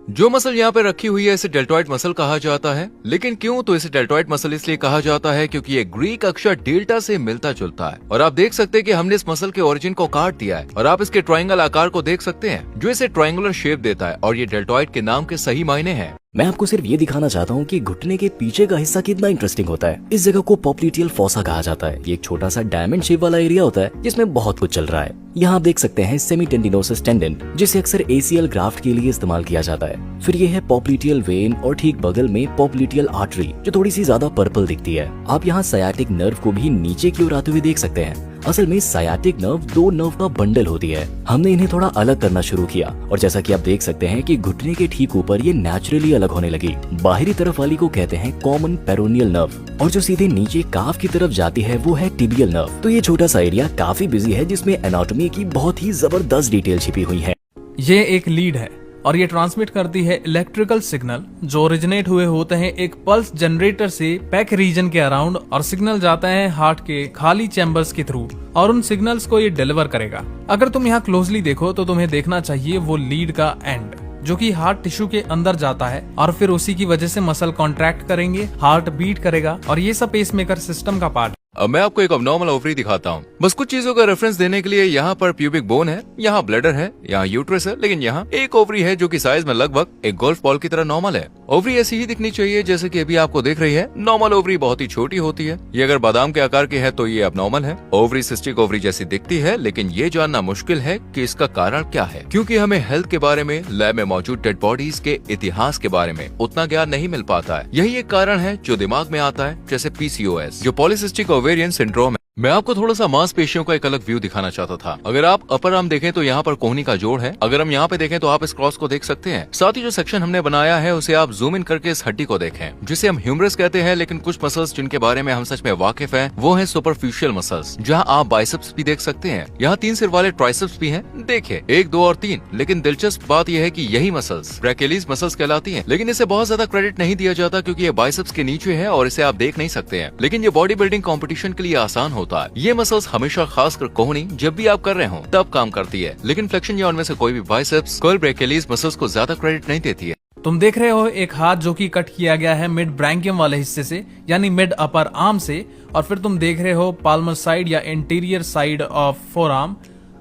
जो मसल यहाँ पे रखी हुई है इसे डेल्टॉइड मसल कहा जाता है। लेकिन क्यों? तो इसे डेल्टॉइड मसल इसलिए कहा जाता है क्योंकि ये ग्रीक अक्षर डेल्टा से मिलता जुलता है। और आप देख सकते हैं कि हमने इस मसल के ओरिजिन को काट दिया है और आप इसके ट्रायंगल आकार को देख सकते हैं जो इसे ट्रायंगुलर शेप देता है और ये डेल्टॉइड के नाम के सही मायने हैं। मैं आपको सिर्फ ये दिखाना चाहता हूँ कि घुटने के पीछे का हिस्सा कितना इंटरेस्टिंग होता है। इस जगह को पोप्लिटियल फोसा कहा जाता है। ये एक छोटा सा डायमंड शेप वाला एरिया होता है जिसमें बहुत कुछ चल रहा है। यहाँ आप देख सकते हैं सेमी टेंडिनोसिस टेंडन, जिसे अक्सर ACL ग्राफ्ट के लिए इस्तेमाल किया जाता है। फिर ये है पोप्लिटियल वेन और ठीक बगल में पोप्लिटियल आर्टरी जो थोड़ी सी ज्यादा पर्पल दिखती है। आप यहाँ सायाटिक नर्व को भी नीचे की ओर आते हुए देख सकते हैं। असल में सायाटिक नर्व दो नर्व का बंडल होती है। हमने इन्हें थोड़ा अलग करना शुरू किया और जैसा कि आप देख सकते हैं कि घुटने के ठीक ऊपर ये नेचुरली अलग होने लगी। बाहरी तरफ वाली को कहते हैं कॉमन पेरोनियल नर्व और जो सीधे नीचे काफ की तरफ जाती है वो है टिबियल नर्व। तो ये छोटा सा एरिया काफी बिजी है जिसमें एनाटॉमी की बहुत ही जबरदस्त डिटेल छिपी हुई है। ये एक लीड है और ये ट्रांसमिट करती है इलेक्ट्रिकल सिग्नल जो ओरिजिनेट हुए होते हैं एक पल्स जनरेटर से पैक रीजन के अराउंड और सिग्नल जाता है हार्ट के खाली चैम्बर्स के थ्रू और उन सिग्नल्स को ये डिलीवर करेगा। अगर तुम यहाँ क्लोजली देखो तो तुम्हें देखना चाहिए वो लीड का एंड जो कि हार्ट टिश्यू के अंदर जाता है और फिर उसी की वजह से मसल कॉन्ट्रैक्ट करेंगे, हार्ट बीट करेगा और ये सब पेसमेकर सिस्टम का पार्ट। अब मैं आपको एक अबनॉर्मल ओवरी दिखाता हूँ बस कुछ चीजों का रेफरेंस देने के लिए। यहाँ पर प्यूबिक बोन है, यहाँ ब्लैडर है, यहाँ यूट्रस है, लेकिन यहाँ एक ओवरी है जो कि साइज में लगभग एक गोल्फ बॉल की तरह नॉर्मल है। ओवरी ऐसी ही दिखनी चाहिए जैसे कि अभी आपको देख रही है। नॉर्मल ओवरी बहुत ही छोटी होती है। ये अगर बादाम के आकार की है तो ये अबनॉर्मल है। ओवरी सिस्टिक ओवरी जैसी दिखती है, लेकिन ये जानना मुश्किल है कि इसका कारण क्या है क्योंकि हमें हेल्थ के बारे में, लैब में मौजूद डेड बॉडीज के इतिहास के बारे में उतना ज्ञान नहीं मिल पाता है। यही एक कारण है जो दिमाग में आता है, जैसे PCOS जो पॉलीसिस्टिक ओवेरियन सिंड्रोम है। मैं आपको थोड़ा सा मांसपेशियों का एक अलग व्यू दिखाना चाहता था। अगर आप अपर आर्म देखें तो यहाँ पर कोहनी का जोड़ है। अगर हम यहाँ पे देखें तो आप इस क्रॉस को देख सकते हैं। साथ ही जो सेक्शन हमने बनाया है उसे आप जूम इन करके इस हड्डी को देखें जिसे हम ह्यूमरस कहते हैं। लेकिन कुछ मसल्स जिनके बारे में हम सच में वाकिफ हैं वो है सुपरफिशियल मसल्स, जहाँ आप बाइसेप्स भी देख सकते हैं। यहाँ 3 सिर वाले ट्राइसेप्स भी हैं, देखिए 1, 2 और 3। लेकिन दिलचस्प बात यह है कि यही मसल्स ब्रैकेलीज मसल्स कहलाती है। लेकिन इसे बहुत ज्यादा क्रेडिट नहीं दिया जाता क्योंकि ये बाइसेप्स के नीचे है और इसे आप देख नहीं सकते हैं। लेकिन ये बॉडी बिल्डिंग कॉम्पिटिशन के लिए आसान होता है। ये मसल्स हमेशा खासकर कोहनी जब भी आप कर रहे हो तब काम करती है, लेकिन फ्लेक्शन या उनमें से कोई भी बाइसेप्स कर्ल ब्रैकेलीज मसल्स को ज्यादा क्रेडिट नहीं देती है। तुम देख रहे हो एक हाथ जो कि कट किया गया है मिड ब्रैंकियम वाले हिस्से से यानी मिड अपर आर्म से, और फिर तुम देख रहे हो पाल्मर साइड या interior side of four arm.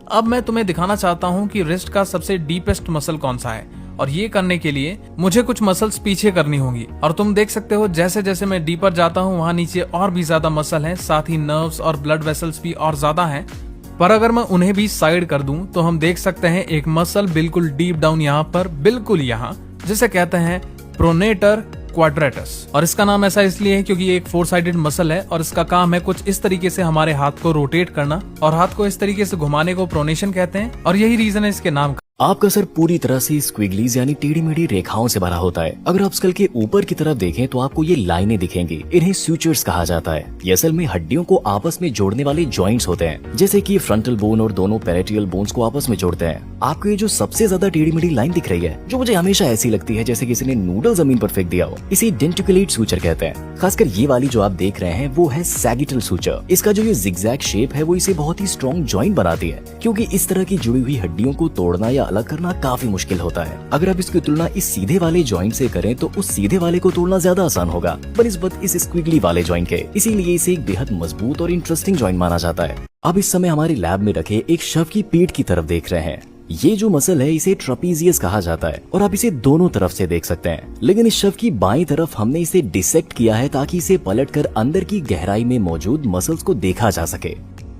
अब मैं तुम्हें दिखाना चाहता हूँ कि रिस्ट का सबसे डीपेस्ट मसल कौन सा है और ये करने के लिए मुझे कुछ मसल्स पीछे करनी होंगी। और तुम देख सकते हो जैसे जैसे मैं डीपर जाता हूँ वहां नीचे और भी ज्यादा मसल हैं, साथ ही नर्व्स और ब्लड वेसल्स भी और ज्यादा हैं। पर अगर मैं उन्हें भी साइड कर दूं तो हम देख सकते हैं एक मसल बिल्कुल डीप डाउन यहाँ पर, बिल्कुल यहाँ, जिसे कहते हैं प्रोनेटर क्वाड्रेटस। और इसका नाम ऐसा इसलिए है क्योंकि ये एक 4 साइडेड मसल है और इसका काम है कुछ इस तरीके से हमारे हाथ को रोटेट करना और हाथ को इस तरीके से घुमाने को प्रोनेशन कहते हैं और यही रीजन है इसके नाम का। आपका सर पूरी तरह से स्क्विगलीज यानी टेढ़ी मेढ़ी रेखाओं से भरा होता है। अगर आप स्कल के ऊपर की तरफ देखें तो आपको ये लाइनें दिखेंगी। इन्हें सूचर्स कहा जाता है। ये असल में हड्डियों को आपस में जोड़ने वाले जॉइंट्स होते हैं, जैसे कि फ्रंटल बोन और दोनों पेरिटियल बोन्स को आपस में जोड़ते हैं। आपको ये जो सबसे ज्यादा टेढ़ी मेढ़ी लाइन दिख रही है, जो मुझे हमेशा ऐसी लगती है जैसे किसी ने नूडल जमीन पर फेंक दिया हो, इसे डेंटिकुलेट सूचर कहते हैं। खासकर ये वाली जो आप देख रहे हैं वो है सैगिटल सूचर। इसका जो ये जिगजैग शेप है वो इसे बहुत ही स्ट्रॉन्ग जॉइंट बनाती है, क्योंकि इस तरह की जुड़ी हुई हड्डियों को तोड़ना या अलग करना काफी मुश्किल होता है। अगर आप इसकी तुलना इस सीधे वाले जॉइंट से करें तो उस सीधे वाले को तोड़ना ज्यादा आसान होगा बनिस्बत इस स्क्विगली वाले जॉइंट के। इसीलिए इसे एक बेहद मजबूत और इंटरेस्टिंग जॉइंट माना जाता है। अब इस समय हमारे लैब में रखे एक शव की पीठ की तरफ देख रहे हैं। ये जो मसल है इसे ट्रापीजियस कहा जाता है और आप इसे दोनों तरफ से देख सकते हैं। लेकिन इस शव की बाईं तरफ हमने इसे डिसेक्ट किया है ताकि इसे पलटकर अंदर की गहराई में मौजूद मसल्स को देखा जा सके।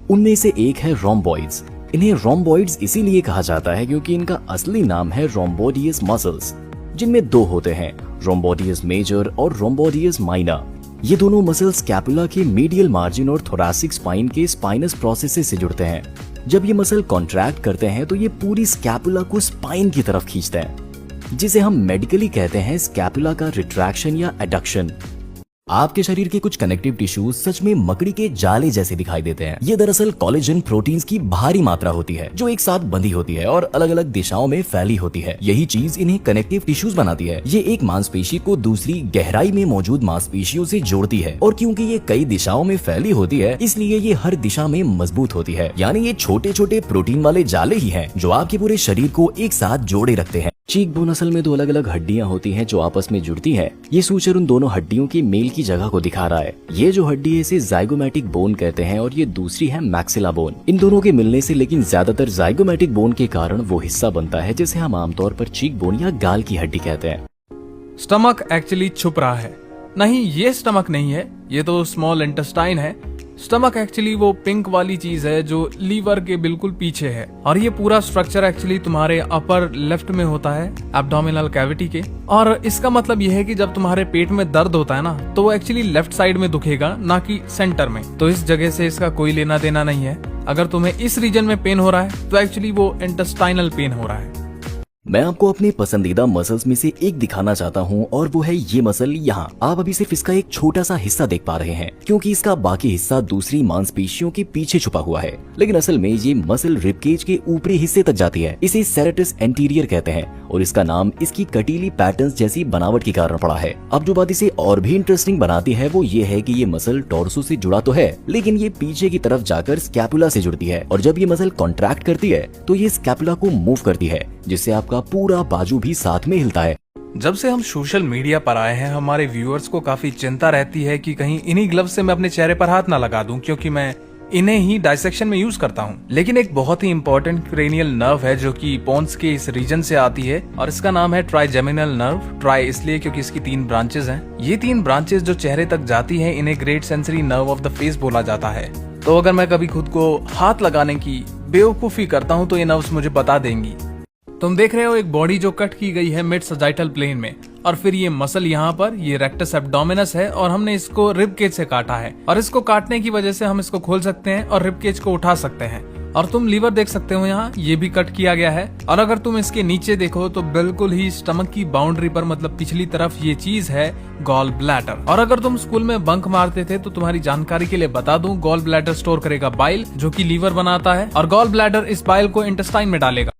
उनमें से एक है रोम्बॉइड्स। इन्हें रोम्बॉइड्स इसीलिए कहा जाता है क्योंकि इनका असली नाम है रोम्बोडियस मसल्स, जिनमें 2 होते हैं, रोम्बोडियस मेजर और रोम्बोडियस माइनर। ये दोनों मसल्स स्कैपुला के मीडियल मार्जिन और थोरैसिक स्पाइन के स्पाइनस प्रोसेस से जुड़ते हैं। जब ये मसल कॉन्ट्रैक्ट करते हैं तो ये पूरी स्कैपुला को स्पाइन की तरफ खींचते हैं, जिसे हम मेडिकली कहते हैं स्कैपुला का रिट्रैक्शन या एडक्शन। आपके शरीर के कुछ कनेक्टिव टिश्यूज सच में मकड़ी के जाले जैसे दिखाई देते हैं। ये दरअसल कोलेजन प्रोटीन्स की भारी मात्रा होती है जो एक साथ बंधी होती है और अलग अलग दिशाओं में फैली होती है। यही चीज इन्हें कनेक्टिव टिश्यूज बनाती है। ये एक मांसपेशी को दूसरी गहराई में मौजूद मांसपेशियों से जोड़ती है और क्योंकि ये कई दिशाओं में फैली होती है इसलिए ये हर दिशा में मजबूत होती है। यानी ये छोटे छोटे प्रोटीन वाले जाले ही हैं जो आपके पूरे शरीर को एक साथ जोड़े रखते हैं। चीक बोन असल में दो अलग अलग हड्डियां होती हैं जो आपस में जुड़ती हैं। ये सूचर उन दोनों हड्डियों की मेल की जगह को दिखा रहा है। ये जो हड्डी है इसे जाइगोमैटिक बोन कहते हैं और ये दूसरी है मैक्सिला बोन। इन दोनों के मिलने से लेकिन ज्यादातर जाइगोमैटिक बोन के कारण वो हिस्सा बनता है जिसे हम आमतौर पर चीक बोन या गाल की हड्डी कहते हैं। स्टमक एक्चुअली छुप रहा है। नहीं, ये स्टमक नहीं है, ये तो स्मॉल इंटेस्टाइन है। स्टमक एक्चुअली वो पिंक वाली चीज है जो लीवर के बिल्कुल पीछे है और ये पूरा स्ट्रक्चर एक्चुअली तुम्हारे अपर लेफ्ट में होता है, एब्डोमिनल कैविटी के। और इसका मतलब ये है कि जब तुम्हारे पेट में दर्द होता है ना तो वो एक्चुअली लेफ्ट साइड में दुखेगा, ना कि सेंटर में। तो इस जगह से इसका कोई लेना देना नहीं है। अगर तुम्हें इस रीजन में पेन हो रहा है तो एक्चुअली वो इंटेस्टाइनल पेन हो रहा है। मैं आपको अपने पसंदीदा मसल्स में से एक दिखाना चाहता हूं और वो है ये मसल यहाँ। आप अभी सिर्फ इसका एक छोटा सा हिस्सा देख पा रहे हैं क्योंकि इसका बाकी हिस्सा दूसरी मांसपेशियों के पीछे छुपा हुआ है, लेकिन असल में ये मसल रिबकेज के ऊपरी हिस्से तक जाती है। इसे सेरेटस एंटीरियर कहते हैं और इसका नाम इसकी कटीली पैटर्न्स जैसी बनावट के कारण पड़ा है। अब जो बात इसे और भी इंटरेस्टिंग बनाती है वो ये है कि ये मसल टॉर्सो से जुड़ा तो है लेकिन ये पीछे की तरफ जाकर स्कैपुला से जुड़ती है और जब ये मसल कॉन्ट्रैक्ट करती है तो ये स्कैपुला को मूव करती है जिससे आपका पूरा बाजू भी साथ में हिलता है। जब से हम सोशल मीडिया पर आए हैं हमारे व्यूअर्स को काफी चिंता रहती है कि कहीं इन्हीं ग्लव्स से मैं अपने चेहरे पर हाथ ना लगा दूं क्योंकि मैं इन्हें ही डाइसेक्शन में यूज करता हूं। लेकिन एक बहुत ही इंपॉर्टेंट क्रेनियल नर्व है जो कि पोन्स के इस रीजन से आती है और इसका नाम है ट्राइजेमिनल नर्व। ट्राई इसलिए क्योंकि इसकी 3 ब्रांचेस हैं। ये 3 ब्रांचेस जो चेहरे तक जाती हैं इन्हें great sensory nerve of the face बोला जाता है। तो अगर मैं कभी खुद को हाथ लगाने की बेवकूफी करता हूँ तो ये नर्व्स मुझे बता देंगी। तुम देख रहे हो एक बॉडी जो कट की गई है मिड सजाइटल प्लेन में और फिर ये मसल यहाँ पर ये रेक्टस एब्डोमिनस है और हमने इसको रिब केज से काटा है और इसको काटने की वजह से हम इसको खोल सकते हैं और रिब केज को उठा सकते हैं। और तुम लीवर देख सकते हो यहाँ, ये भी कट किया गया है। और अगर तुम इसके नीचे देखो तो बिल्कुल ही स्टमक की बाउंड्री पर मतलब पिछली तरफ ये चीज है गॉल ब्लैडर। और अगर तुम स्कूल में बंक मारते थे तो तुम्हारी जानकारी के लिए बता दूं, गॉल ब्लैडर स्टोर करेगा बाइल जो कि लीवर बनाता है और गॉल ब्लैडर इस बाइल को इंटेस्टाइन में डालेगा।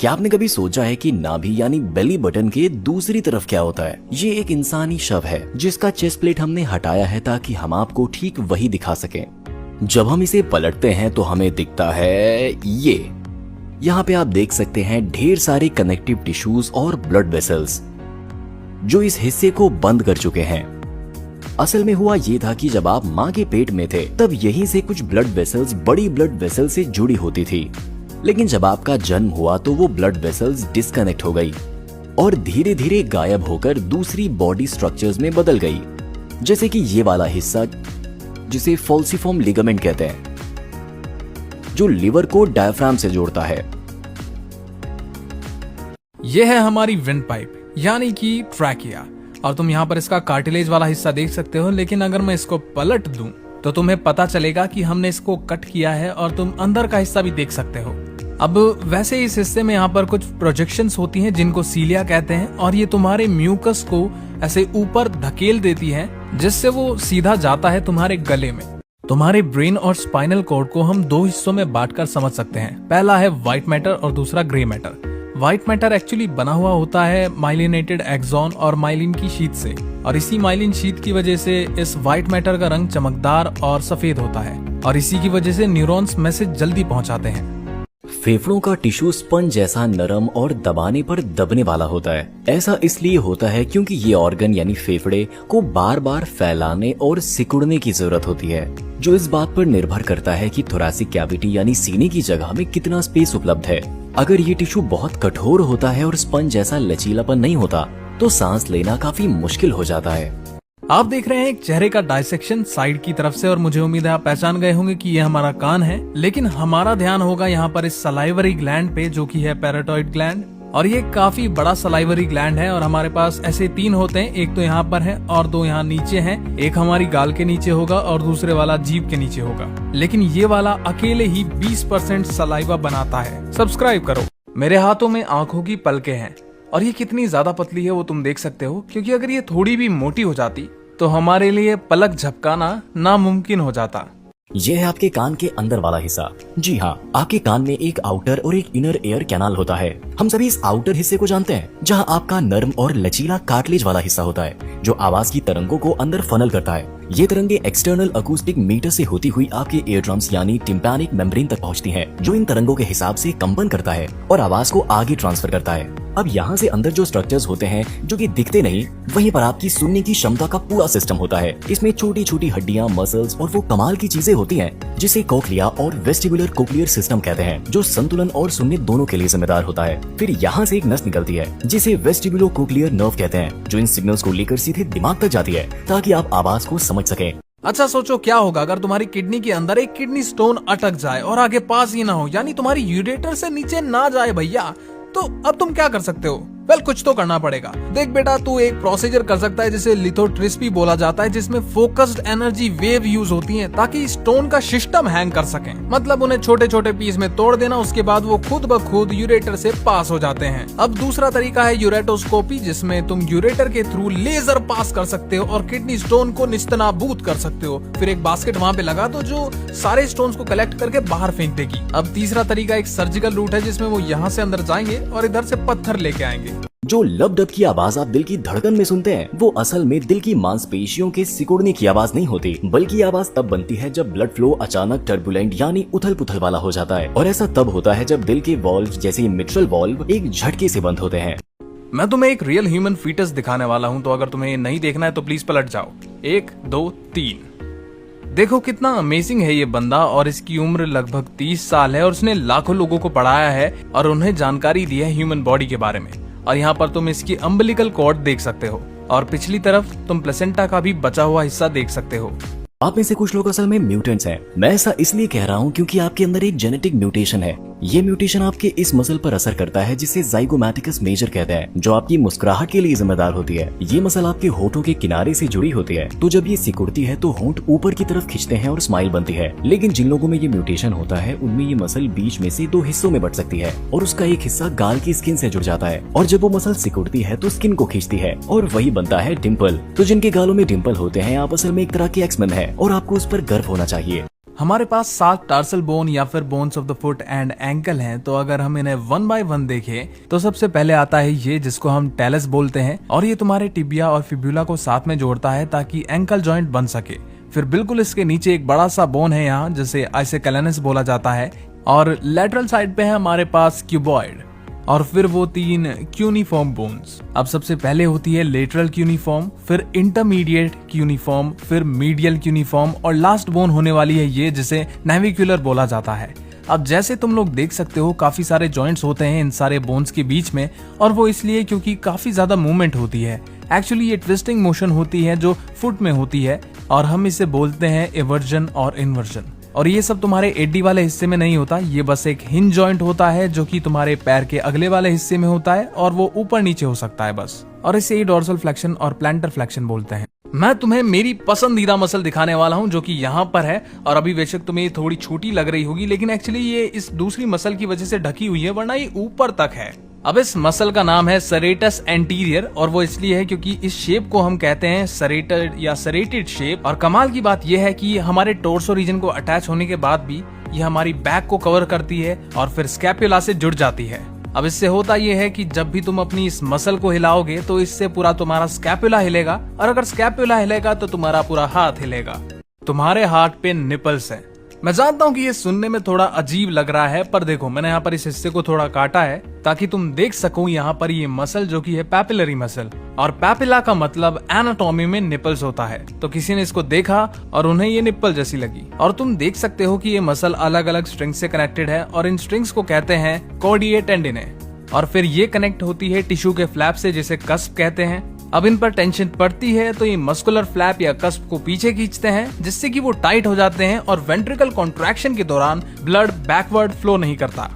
क्या आपने कभी सोचा है कि नाभि यानी बेली बटन के दूसरी तरफ क्या होता है? ये एक इंसानी शव है जिसका चेस्ट प्लेट हमने हटाया है ताकि हम आपको ठीक वही दिखा सकें। जब हम इसे पलटते हैं तो हमें दिखता है ये। यहाँ पे आप देख सकते हैं ढेर सारे कनेक्टिव टिश्यूज और ब्लड वेसल्स जो इस हिस्से को बंद कर चुके हैं। असल में हुआ ये था कि जब आप माँ के पेट में थे तब यहीं से कुछ ब्लड वेसल्स बड़ी ब्लड वेसल से जुड़ी होती थी, लेकिन जब आपका जन्म हुआ तो वो ब्लड वेसल्स डिस्कनेक्ट हो गई और धीरे धीरे गायब होकर दूसरी बॉडी स्ट्रक्चर्स में बदल गई, जैसे कि ये वाला हिस्सा जिसे फॉल्सिफॉर्म लिगामेंट कहते हैं जो लिवर को डायफ्राम से जोड़ता है। यह है हमारी विंड पाइप यानी कि ट्रैकिया और तुम यहाँ पर इसका कार्टिलेज वाला हिस्सा देख सकते हो। लेकिन अगर मैं इसको पलट दूं तो तुम्हें पता चलेगा कि हमने इसको कट किया है और तुम अंदर का हिस्सा भी देख सकते हो। अब वैसे इस हिस्से में यहाँ पर कुछ प्रोजेक्शंस होती हैं जिनको सीलिया कहते हैं और ये तुम्हारे म्यूकस को ऐसे ऊपर धकेल देती हैं जिससे वो सीधा जाता है तुम्हारे गले में। तुम्हारे ब्रेन और स्पाइनल कॉर्ड को हम 2 हिस्सों में बांटकर समझ सकते हैं। पहला है व्हाइट मैटर और दूसरा grey matter. White matter actually बना हुआ होता है माइलिनेटेड एक्सॉन और माइलिन की शीट से और इसी माइलिन शीट की वजह से इस व्हाइट मैटर का रंग चमकदार और सफेद होता है और इसी की वजह से न्यूरॉन्स मैसेज जल्दी पहुंचाते हैं। फेफड़ों का टिश्यू स्पंज जैसा नरम और दबाने पर दबने वाला होता है। ऐसा इसलिए होता है क्योंकि ये ऑर्गन यानी फेफड़े को बार बार फैलाने और सिकुड़ने की जरूरत होती है, जो इस बात पर निर्भर करता है कि थोरैसिक कैविटी यानी सीने की जगह में कितना स्पेस उपलब्ध है। अगर ये टिश्यू बहुत कठोर होता है और स्पंज जैसा लचीलापन नहीं होता तो सांस लेना काफी मुश्किल हो जाता है। आप देख रहे हैं एक चेहरे का डाइसेक्शन साइड की तरफ से और मुझे उम्मीद है आप पहचान गए होंगे कि ये हमारा कान है। लेकिन हमारा ध्यान होगा यहाँ पर इस सलाइवरी ग्लैंड पे जो कि है पैराटॉइड ग्लैंड और ये काफी बड़ा सलाइवरी ग्लैंड है और हमारे पास ऐसे 3 होते हैं, एक तो यहाँ पर है और 2 यहाँ नीचे हैं। एक हमारी गाल के नीचे होगा और दूसरे वाला जीभ के नीचे होगा, लेकिन ये वाला अकेले ही 20% सलाइवा बनाता है। सब्सक्राइब करो। मेरे हाथों में आंखों की पलकें हैं और ये कितनी ज्यादा पतली है वो तुम देख सकते हो, क्योंकि अगर ये थोड़ी भी मोटी हो जाती तो हमारे लिए पलक झपकाना नामुमकिन हो जाता। ये है आपके कान के अंदर वाला हिस्सा। जी हाँ, आपके कान में एक आउटर और एक इनर एयर कैनाल होता है। हम सभी इस आउटर हिस्से को जानते हैं जहाँ आपका नर्म और लचीला कार्टिलेज वाला हिस्सा होता है जो आवाज की तरंगों को अंदर फनल करता है। ये तरंगे एक्सटर्नल अकूस्टिक मीटर से होती हुई आपके ईयर ड्रम्स यानी टिम्पैनिक मेम्ब्रेन तक पहुंचती हैं, जो इन तरंगों के हिसाब से कंपन करता है और आवाज को आगे ट्रांसफर करता है। अब यहाँ से अंदर जो स्ट्रक्चर्स होते हैं जो कि दिखते नहीं, वहीं पर आपकी सुनने की क्षमता का पूरा सिस्टम होता है। इसमें छोटी छोटी हड्डियां, मसल्स और वो कमाल की चीजें होती हैं जिसे कोक्लिया और वेस्टिबुलर कोक्लियर सिस्टम कहते हैं, जो संतुलन और सुनने दोनों के लिए जिम्मेदार होता है। फिर यहाँ से एक नस निकलती है जिसे वेस्टिबुलो कोक्लियर नर्व कहते हैं, जो इन सिग्नल्स को लेकर सीधे दिमाग तक जाती है ताकि आप आवाज को समझ सकें। अच्छा सोचो क्या होगा अगर तुम्हारी किडनी के अंदर एक किडनी स्टोन अटक जाए और आगे पास ही ना हो, यानी तुम्हारी यूरेटर से नीचे ना जाए भैया, तो अब तुम क्या कर सकते हो? वेल, कुछ तो करना पड़ेगा। देख बेटा, तू एक प्रोसीजर कर सकता है जिसे लिथोट्रिप्सी बोला जाता है, जिसमें फोकस्ड एनर्जी वेव यूज होती है ताकि स्टोन का सिस्टम हैंग कर सकें। मतलब उन्हें छोटे छोटे पीस में तोड़ देना, उसके बाद वो खुद ब खुद यूरेटर से पास हो जाते हैं। अब दूसरा तरीका है यूरेटोस्कोपी, जिसमें तुम यूरेटर के थ्रू लेजर पास कर सकते हो और किडनी स्टोन को निस्तनाबूद कर सकते हो। फिर एक बास्केट वहाँ पे लगा दो जो सारे स्टोन्स को कलेक्ट करके बाहर फेंक देगी। अब तीसरा तरीका एक सर्जिकल रूट है, जिसमें वो यहाँ से अंदर जाएंगे और इधर से पत्थर लेके आएंगे। जो लब डब की आवाज आप दिल की धड़कन में सुनते हैं, वो असल में दिल की मांसपेशियों के सिकुड़ने की आवाज नहीं होती, बल्कि आवाज तब बनती है जब ब्लड फ्लो अचानक टर्बुलेंट यानी उथल पुथल वाला हो जाता है। और ऐसा तब होता है जब दिल के वॉल्व जैसे मिट्रल वॉल्व एक झटके से बंद होते हैं। मैं तुम्हें एक रियल ह्यूमन फीटस दिखाने वाला हूँ, तो अगर तुम्हें नहीं देखना है तो प्लीज पलट जाओ। 1 2 3। देखो कितना अमेजिंग है ये बंदा, और इसकी उम्र लगभग 30 साल है और उसने लाखों लोगों को पढ़ाया है और उन्हें जानकारी दी है ह्यूमन बॉडी के बारे में। और यहाँ पर तुम इसकी अम्बिलिकल कॉर्ड देख सकते हो और पिछली तरफ तुम प्लेसेंटा का भी बचा हुआ हिस्सा देख सकते हो। आप में से कुछ लोग असल में म्यूटेंट्स हैं। मैं ऐसा इसलिए कह रहा हूँ क्योंकि आपके अंदर एक जेनेटिक म्यूटेशन है। ये म्यूटेशन आपके इस मसल पर असर करता है जिसे ज़ाइगोमैटिकस मेजर कहते हैं, जो आपकी मुस्कुराहट के लिए जिम्मेदार होती है। ये मसल आपके होठों के किनारे से जुड़ी होती है, तो जब ये सिकुड़ती है तो होंठ ऊपर की तरफ खिंचते हैं और स्माइल बनती है। लेकिन जिन लोगों में ये म्यूटेशन होता है उनमें ये मसल बीच में से 2 हिस्सों में बट सकती है और उसका एक हिस्सा गाल की स्किन से जुड़ जाता है, और जब वो मसल सिकुड़ती है तो स्किन को खींचती है और वही बनता है डिम्पल। तो जिनके गालों में डिम्पल होते हैं, आप असल में एक तरह के एक्समैन है और आपको उस पर गर्व होना चाहिए। हमारे पास 7 टार्सल बोन या फिर bones of the foot and ankle हैं, तो अगर हम इन्हें 1 बाय 1 देखें तो सबसे पहले आता है ये, जिसको हम टेलस बोलते हैं, और ये तुम्हारे टिबिया और फिब्यूला को साथ में जोड़ता है ताकि एंकल जॉइंट बन सके। फिर बिल्कुल इसके नीचे एक बड़ा सा बोन है यहाँ, जिसे आइसेकैलनस बोला जाता है, और लेटरल साइड पे है हमारे पास क्यूबॉइड, और फिर वो 3 क्यूनिफॉर्म बोन्स। अब सबसे पहले होती है लेटरल क्यूनिफॉर्म, फिर इंटरमीडिएट क्यूनिफॉर्म, फिर मीडियल क्यूनिफॉर्म, और लास्ट बोन होने वाली है ये, जिसे नेविक्युलर बोला जाता है। अब जैसे तुम लोग देख सकते हो काफी सारे जॉइंट्स होते हैं इन सारे बोन्स के बीच में, और वो इसलिए क्योंकि काफी ज्यादा मूवमेंट होती है। एक्चुअली ये ट्विस्टिंग मोशन होती है जो फुट में होती है, और हम इसे बोलते हैं एवर्जन और इन्वर्जन। और ये सब तुम्हारे एडी वाले हिस्से में नहीं होता, ये बस एक हिंज जॉइंट होता है जो कि तुम्हारे पैर के अगले वाले हिस्से में होता है, और वो ऊपर नीचे हो सकता है बस, और इसे ही डोर्सल फ्लेक्शन और प्लांटर फ्लेक्शन बोलते हैं। मैं तुम्हें मेरी पसंदीदा मसल दिखाने वाला हूं जो कि यहाँ पर है, और अभी बेशक तुम्हें ये थोड़ी छोटी लग रही होगी, लेकिन एक्चुअली ये इस दूसरी मसल की वजह से ढकी हुई है, वरना ये ऊपर तक है। अब इस मसल का नाम है सरेटस एंटीरियर, और वो इसलिए है क्योंकि इस शेप को हम कहते हैं सरेटेड या सरेटेड शेप। और कमाल की बात यह है कि हमारे टोर्सो रीजन को अटैच होने के बाद भी ये हमारी बैक को कवर करती है और फिर स्कैपुला से जुड़ जाती है। अब इससे होता यह है कि जब भी तुम अपनी इस मसल को हिलाओगे तो इससे पूरा तुम्हारा स्कैपुला हिलेगा, और अगर स्कैपुला हिलेगा तो तुम्हारा पूरा हाथ हिलेगा। तुम्हारे हाथ पे निपल्स हैं। मैं जानता हूँ कि ये सुनने में थोड़ा अजीब लग रहा है, पर देखो मैंने यहाँ पर इस हिस्से को थोड़ा काटा है ताकि तुम देख सको यहाँ पर ये मसल जो कि है पैपिलरी मसल, और पैपिला का मतलब एनाटॉमी में निपल्स होता है। तो किसी ने इसको देखा और उन्हें ये निप्पल जैसी लगी, और तुम देख सकते हो कि ये मसल अलग अलग स्ट्रिंग्स से कनेक्टेड है, और इन स्ट्रिंग्स को कहते हैं कॉर्डिए टेंडिने, और फिर ये कनेक्ट होती है टिश्यू के फ्लैप से जिसे कस्प कहते हैं। अब इन पर टेंशन पड़ती है तो ये मस्कुलर फ्लैप या कस्प को पीछे खींचते हैं, जिससे कि वो टाइट हो जाते हैं और वेंट्रिकल कॉन्ट्रैक्शन के दौरान ब्लड बैकवर्ड फ्लो नहीं करता।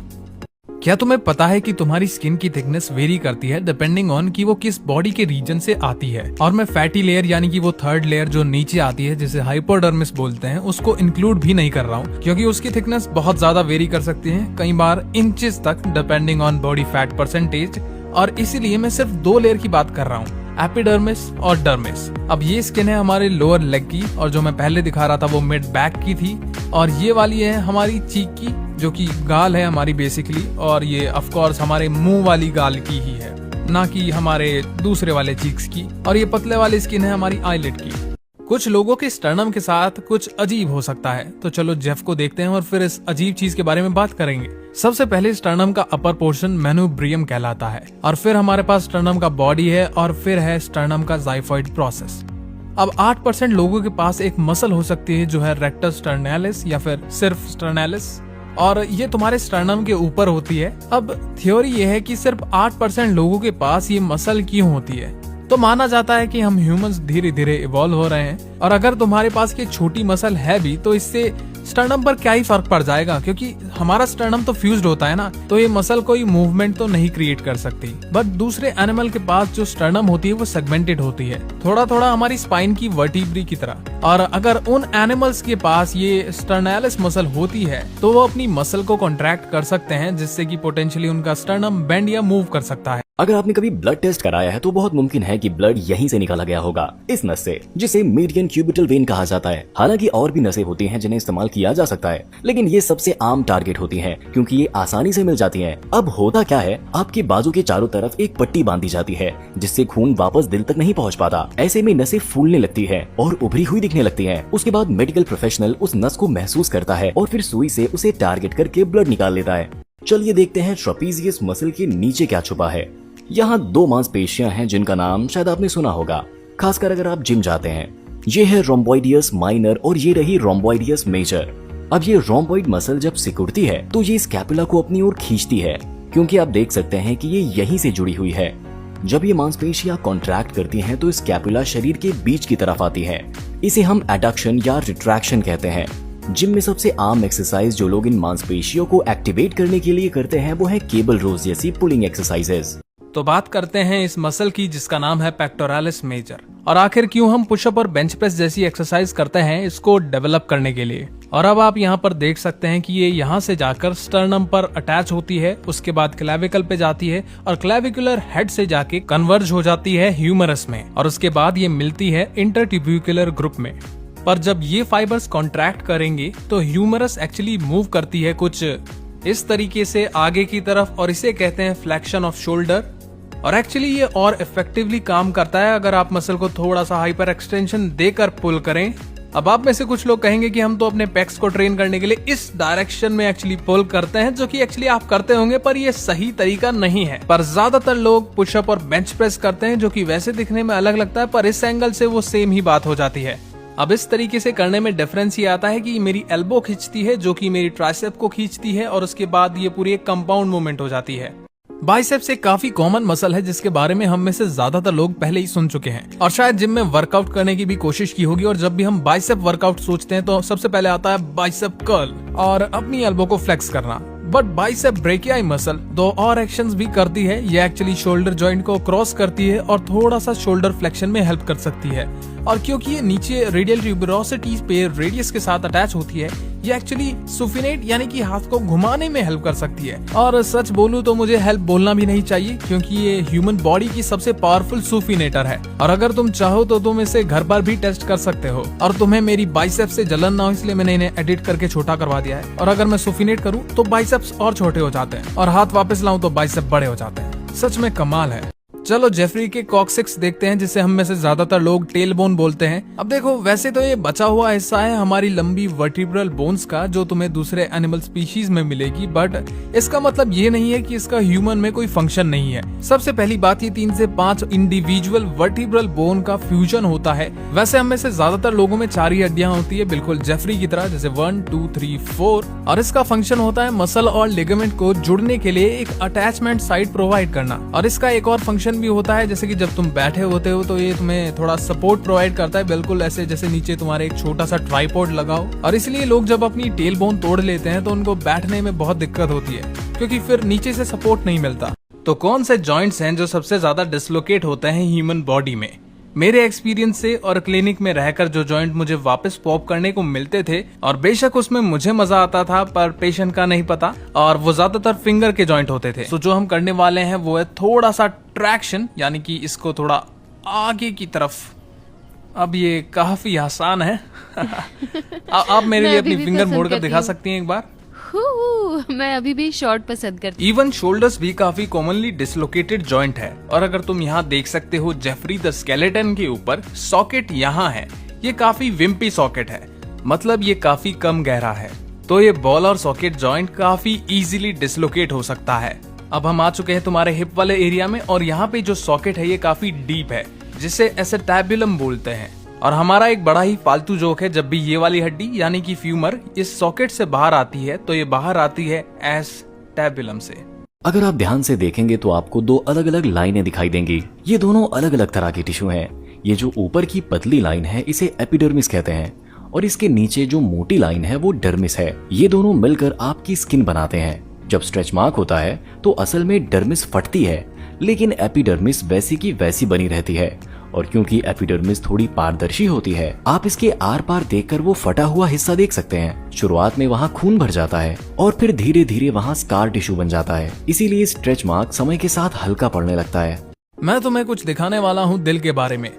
क्या तुम्हें पता है कि तुम्हारी स्किन की थिकनेस वेरी करती है डिपेंडिंग ऑन कि वो किस बॉडी के रीजन से आती है, और मैं फैटी लेयर यानी कि वो थर्ड लेयर जो नीचे आती है जिसे हाइपोडर्मिस बोलते हैं उसको इंक्लूड भी नहीं कर रहा हूँ, क्योंकि उसकी थिकनेस बहुत ज्यादा वेरी कर सकती है, कई बार इंचेस तक depending on body fat percentage, और इसीलिए मैं सिर्फ 2 लेयर की बात कर रहा हूँ, एपिडर्मिस और डर्मिस। अब ये स्किन है हमारे लोअर लेग की, और जो मैं पहले दिखा रहा था वो मिड बैक की थी, और ये वाली है हमारी चीक की जो कि गाल है हमारी बेसिकली, और ये ऑफ कोर्स हमारे मुंह वाली गाल की ही है, ना कि हमारे दूसरे वाले चीक्स की, और ये पतले वाली स्किन है हमारी आईलिड की। कुछ लोगों के स्टर्नम के साथ कुछ अजीब हो सकता है, तो चलो जेफ को देखते हैं और फिर इस अजीब चीज के बारे में बात करेंगे। सबसे पहले स्टर्नम का अपर पोर्शन मेन्यूब्रियम कहलाता है, और फिर हमारे पास स्टर्नम का बॉडी है, और फिर है स्टर्नम का जाइफॉइड प्रोसेस। अब 8% लोगों के पास एक मसल हो सकती है जो है रेक्टस स्टर्नैलिस या फिर सिर्फ स्टर्नैलिस, और ये तुम्हारे स्टर्नम के ऊपर होती है। अब थ्योरी ये है कि सिर्फ 8% लोगों के पास ये मसल क्यों होती है। तो माना जाता है कि हम ह्यूमंस धीरे धीरे इवॉल्व हो रहे हैं, और अगर तुम्हारे पास ये छोटी मसल है भी तो इससे स्टर्नम पर क्या ही फर्क पड़ जाएगा, क्योंकि हमारा स्टर्नम तो फ्यूज्ड होता है ना, तो ये मसल कोई मूवमेंट तो नहीं क्रिएट कर सकती। बट दूसरे एनिमल के पास जो स्टर्नम होती है वो सेगमेंटेड होती है, थोड़ा थोड़ा हमारी स्पाइन की वर्टिब्री की तरह। और अगर उन एनिमल्स के पास ये स्टर्नैलिस मसल होती है तो वो अपनी मसल को कॉन्ट्रैक्ट कर सकते हैं, जिससे कि पोटेंशियली उनका स्टर्नम बेंड या मूव कर सकता है। अगर आपने कभी ब्लड टेस्ट कराया है तो बहुत मुमकिन है कि ब्लड यहीं से निकाला गया होगा, इस नस से, जिसे मीडियन क्यूबिटल वेन कहा जाता है। हालांकि और भी नसें होती हैं जिन्हें इस्तेमाल किया जा सकता है, लेकिन ये सबसे आम टारगेट होती हैं क्योंकि ये आसानी से मिल जाती हैं। अब होता क्या है, आपके बाजू के चारों तरफ एक पट्टी बांधी जाती है जिससे खून वापस दिल तक नहीं पहुंच पाता। ऐसे में नसें फूलने लगती है और उभरी हुई दिखने लगती है। उसके बाद मेडिकल प्रोफेशनल उस नस को महसूस करता है और फिर सुई से उसे टारगेट करके ब्लड निकाल लेता है। चलिए देखते हैं ट्रापीजियस मसल के नीचे क्या छुपा है। यहाँ 2 मांसपेशियां हैं जिनका नाम शायद आपने सुना होगा, खासकर अगर आप जिम जाते हैं। ये है रोम्बोइडियस माइनर और ये रही रोम्बोइडियस मेजर। अब ये रोम्बोइड मसल जब सिकुड़ती है तो ये स्कैपुला को अपनी ओर खींचती है, क्योंकि आप देख सकते हैं कि ये यहीं से जुड़ी हुई है। जब ये मांसपेशियां कॉन्ट्रैक्ट करती हैं तो स्कैपुला शरीर के बीच की तरफ आती है। इसे हम एडक्शन या रिट्रैक्शन कहते हैं। जिम में सबसे आम एक्सरसाइज जो लोग इन मांसपेशियों को एक्टिवेट करने के लिए करते हैं वो है केबल रोज जैसी पुलिंग एक्सरसाइजेस। तो बात करते हैं इस मसल की जिसका नाम है पेक्टोरालिस मेजर, और आखिर क्यों हम पुशअप और बेंच प्रेस जैसी एक्सरसाइज करते हैं इसको डेवलप करने के लिए। और अब आप यहाँ पर देख सकते हैं कि ये यहाँ से जाकर स्टर्नम पर अटैच होती है, उसके बाद क्लेविकल पे जाती है और क्लेविकुलर हेड से जाके कन्वर्ज हो जाती है ह्यूमरस में, और उसके बाद ये मिलती है इंटरट्यूब्यूकुलर ग्रुप में। पर जब ये फाइबर्स कॉन्ट्रैक्ट करेंगे तो ह्यूमरस एक्चुअली मूव करती है कुछ इस तरीके से आगे की तरफ, और इसे कहते हैं फ्लेक्शन ऑफ शोल्डर। और एक्चुअली ये और इफेक्टिवली काम करता है अगर आप मसल को थोड़ा सा हाइपर एक्सटेंशन देकर पुल करें। अब आप में से कुछ लोग कहेंगे कि हम तो अपने पेक्स को ट्रेन करने के लिए इस डायरेक्शन में एक्चुअली पुल करते हैं, जो कि एक्चुअली आप करते होंगे, पर ये सही तरीका नहीं है। पर ज्यादातर लोग पुशअप और बेंच प्रेस करते हैं, जो कि वैसे दिखने में अलग लगता है पर इस एंगल से वो सेम ही बात हो जाती है। अब इस तरीके से करने में डिफरेंस ये आता है कि मेरी एल्बो खींचती है जो कि मेरी ट्राइसेप को खींचती है, और उसके बाद ये पूरी एक कंपाउंड मूवमेंट हो जाती है। बाइसेप्स एक काफी कॉमन मसल है जिसके बारे में हम में से ज्यादातर लोग पहले ही सुन चुके हैं और शायद जिम में वर्कआउट करने की भी कोशिश की होगी। और जब भी हम बाइसेप वर्कआउट सोचते हैं तो सबसे पहले आता है बाइसेप कर्ल और अपनी एल्बो को फ्लेक्स करना। बट बाइसेप ब्रेकियाई मसल 2 और एक्शंस भी करती है। ये एक्चुअली शोल्डर जॉइंट को क्रॉस करती है और थोड़ा सा शोल्डर फ्लेक्शन में हेल्प कर सकती है। और क्योंकि ये नीचे रेडियल ट्यूबरोसिटी पे रेडियस के साथ अटैच होती है, ये एक्चुअली सुफिनेट यानी कि हाथ को घुमाने में हेल्प कर सकती है। और सच बोलूं तो मुझे हेल्प बोलना भी नहीं चाहिए, क्योंकि ये ह्यूमन बॉडी की सबसे पावरफुल सुफिनेटर है। और अगर तुम चाहो तो तुम इसे घर पर भी टेस्ट कर सकते हो। और तुम्हें मेरी बाइसेप से जलन ना हो इसलिए मैंने इन्हें एडिट करके छोटा करवा दिया है। और अगर मैं सुफिनेट करूं तो बाइसेप्स और छोटे हो जाते हैं, और हाथ वापस लाऊं तो बाइसेप बड़े हो जाते हैं। सच में कमाल है। चलो जेफरी के कॉक्सिक्स देखते हैं, जिसे हम में से ज्यादातर लोग टेल बोन बोलते हैं। अब देखो, वैसे तो ये बचा हुआ हिस्सा है हमारी लंबी वर्टिब्रल बोन्स का, जो तुम्हें दूसरे एनिमल स्पीशीज में मिलेगी, बट इसका मतलब ये नहीं है कि इसका ह्यूमन में कोई फंक्शन नहीं है। सबसे पहली बात, ये 3 से 5 इंडिविजुअल वर्टिब्रल बोन का फ्यूजन होता है। वैसे हम में से ज्यादातर लोगों में 4 ही हड्डियां होती है, बिल्कुल जेफरी की तरह, जैसे 1, 2, 3, 4। और इसका फंक्शन होता है मसल और लिगामेंट को जुड़ने के लिए एक अटैचमेंट साइट प्रोवाइड करना। और इसका एक और फंक्शन भी होता है, जैसे कि जब तुम बैठे होते हो तो ये तुम्हें थोड़ा सपोर्ट प्रोवाइड करता है, बिल्कुल ऐसे जैसे नीचे तुम्हारे एक छोटा सा ट्राइपॉड लगाओ। और इसलिए लोग जब अपनी टेल बोन तोड़ लेते हैं तो उनको बैठने में बहुत दिक्कत होती है, क्योंकि फिर नीचे से सपोर्ट नहीं मिलता। तो कौन से जॉइंट्स हैं जो सबसे ज्यादा डिसलोकेट होते हैं ह्यूमन बॉडी में? मेरे एक्सपीरियंस से और क्लिनिक में रहकर जो जॉइंट मुझे वापस पॉप करने को मिलते थे, और बेशक उसमें मुझे मजा आता था पर पेशेंट का नहीं पता, और वो ज्यादातर फिंगर के जॉइंट होते थे। तो जो हम करने वाले हैं वो है थोड़ा सा ट्रैक्शन, यानी कि इसको थोड़ा आगे की तरफ। अब ये काफी आसान है। आप मेरे लिए अपनी फिंगर मोड़कर दिखा सकती हैं एक बार? मैं अभी भी शॉर्ट पसंद करती हूँ। इवन शोल्डर्स भी काफी कॉमनली डिसलोकेटेड जॉइंट है। और अगर तुम यहाँ देख सकते हो जेफरी द स्केलेटन के ऊपर सॉकेट यहाँ है, ये काफी विम्पी सॉकेट है, मतलब ये काफी कम गहरा है, तो ये बॉल और सॉकेट जॉइंट काफी इजीली डिसलोकेट हो सकता है। अब हम आ चुके हैं तुम्हारे हिप वाले एरिया में, और यहाँ पे जो सॉकेट है ये काफी डीप है, जिसे एसेटैबुलम बोलते हैं। और हमारा एक बड़ा ही फालतू जोक है, जब भी ये वाली हड्डी यानी कि फ्यूमर इस सॉकेट से बाहर आती है तो ये बाहर आती है एसेटैबुलम से। अगर आप ध्यान से देखेंगे तो आपको दो अलग अलग लाइनें दिखाई देंगी। ये दोनों अलग अलग तरह के टिश्यू हैं। ये जो ऊपर की पतली लाइन है इसे एपिडर्मिस कहते हैं, और इसके नीचे जो मोटी लाइन है वो डर्मिस है। ये दोनों मिलकर आपकी स्किन बनाते हैं। जब स्ट्रेच मार्क होता है तो असल में डर्मिस फटती है, लेकिन एपिडर्मिस वैसी की वैसी बनी रहती है। और क्योंकि एपिडर्मिस थोड़ी पारदर्शी होती है, आप इसके आर पार देखकर वो फटा हुआ हिस्सा देख सकते हैं। शुरुआत में वहाँ खून भर जाता है और फिर धीरे धीरे वहाँ स्कार टिश्यू बन जाता है। इसीलिए स्ट्रेच मार्क समय के साथ हल्का पड़ने लगता है। मैं तुम्हें कुछ दिखाने वाला हूँ दिल के बारे में,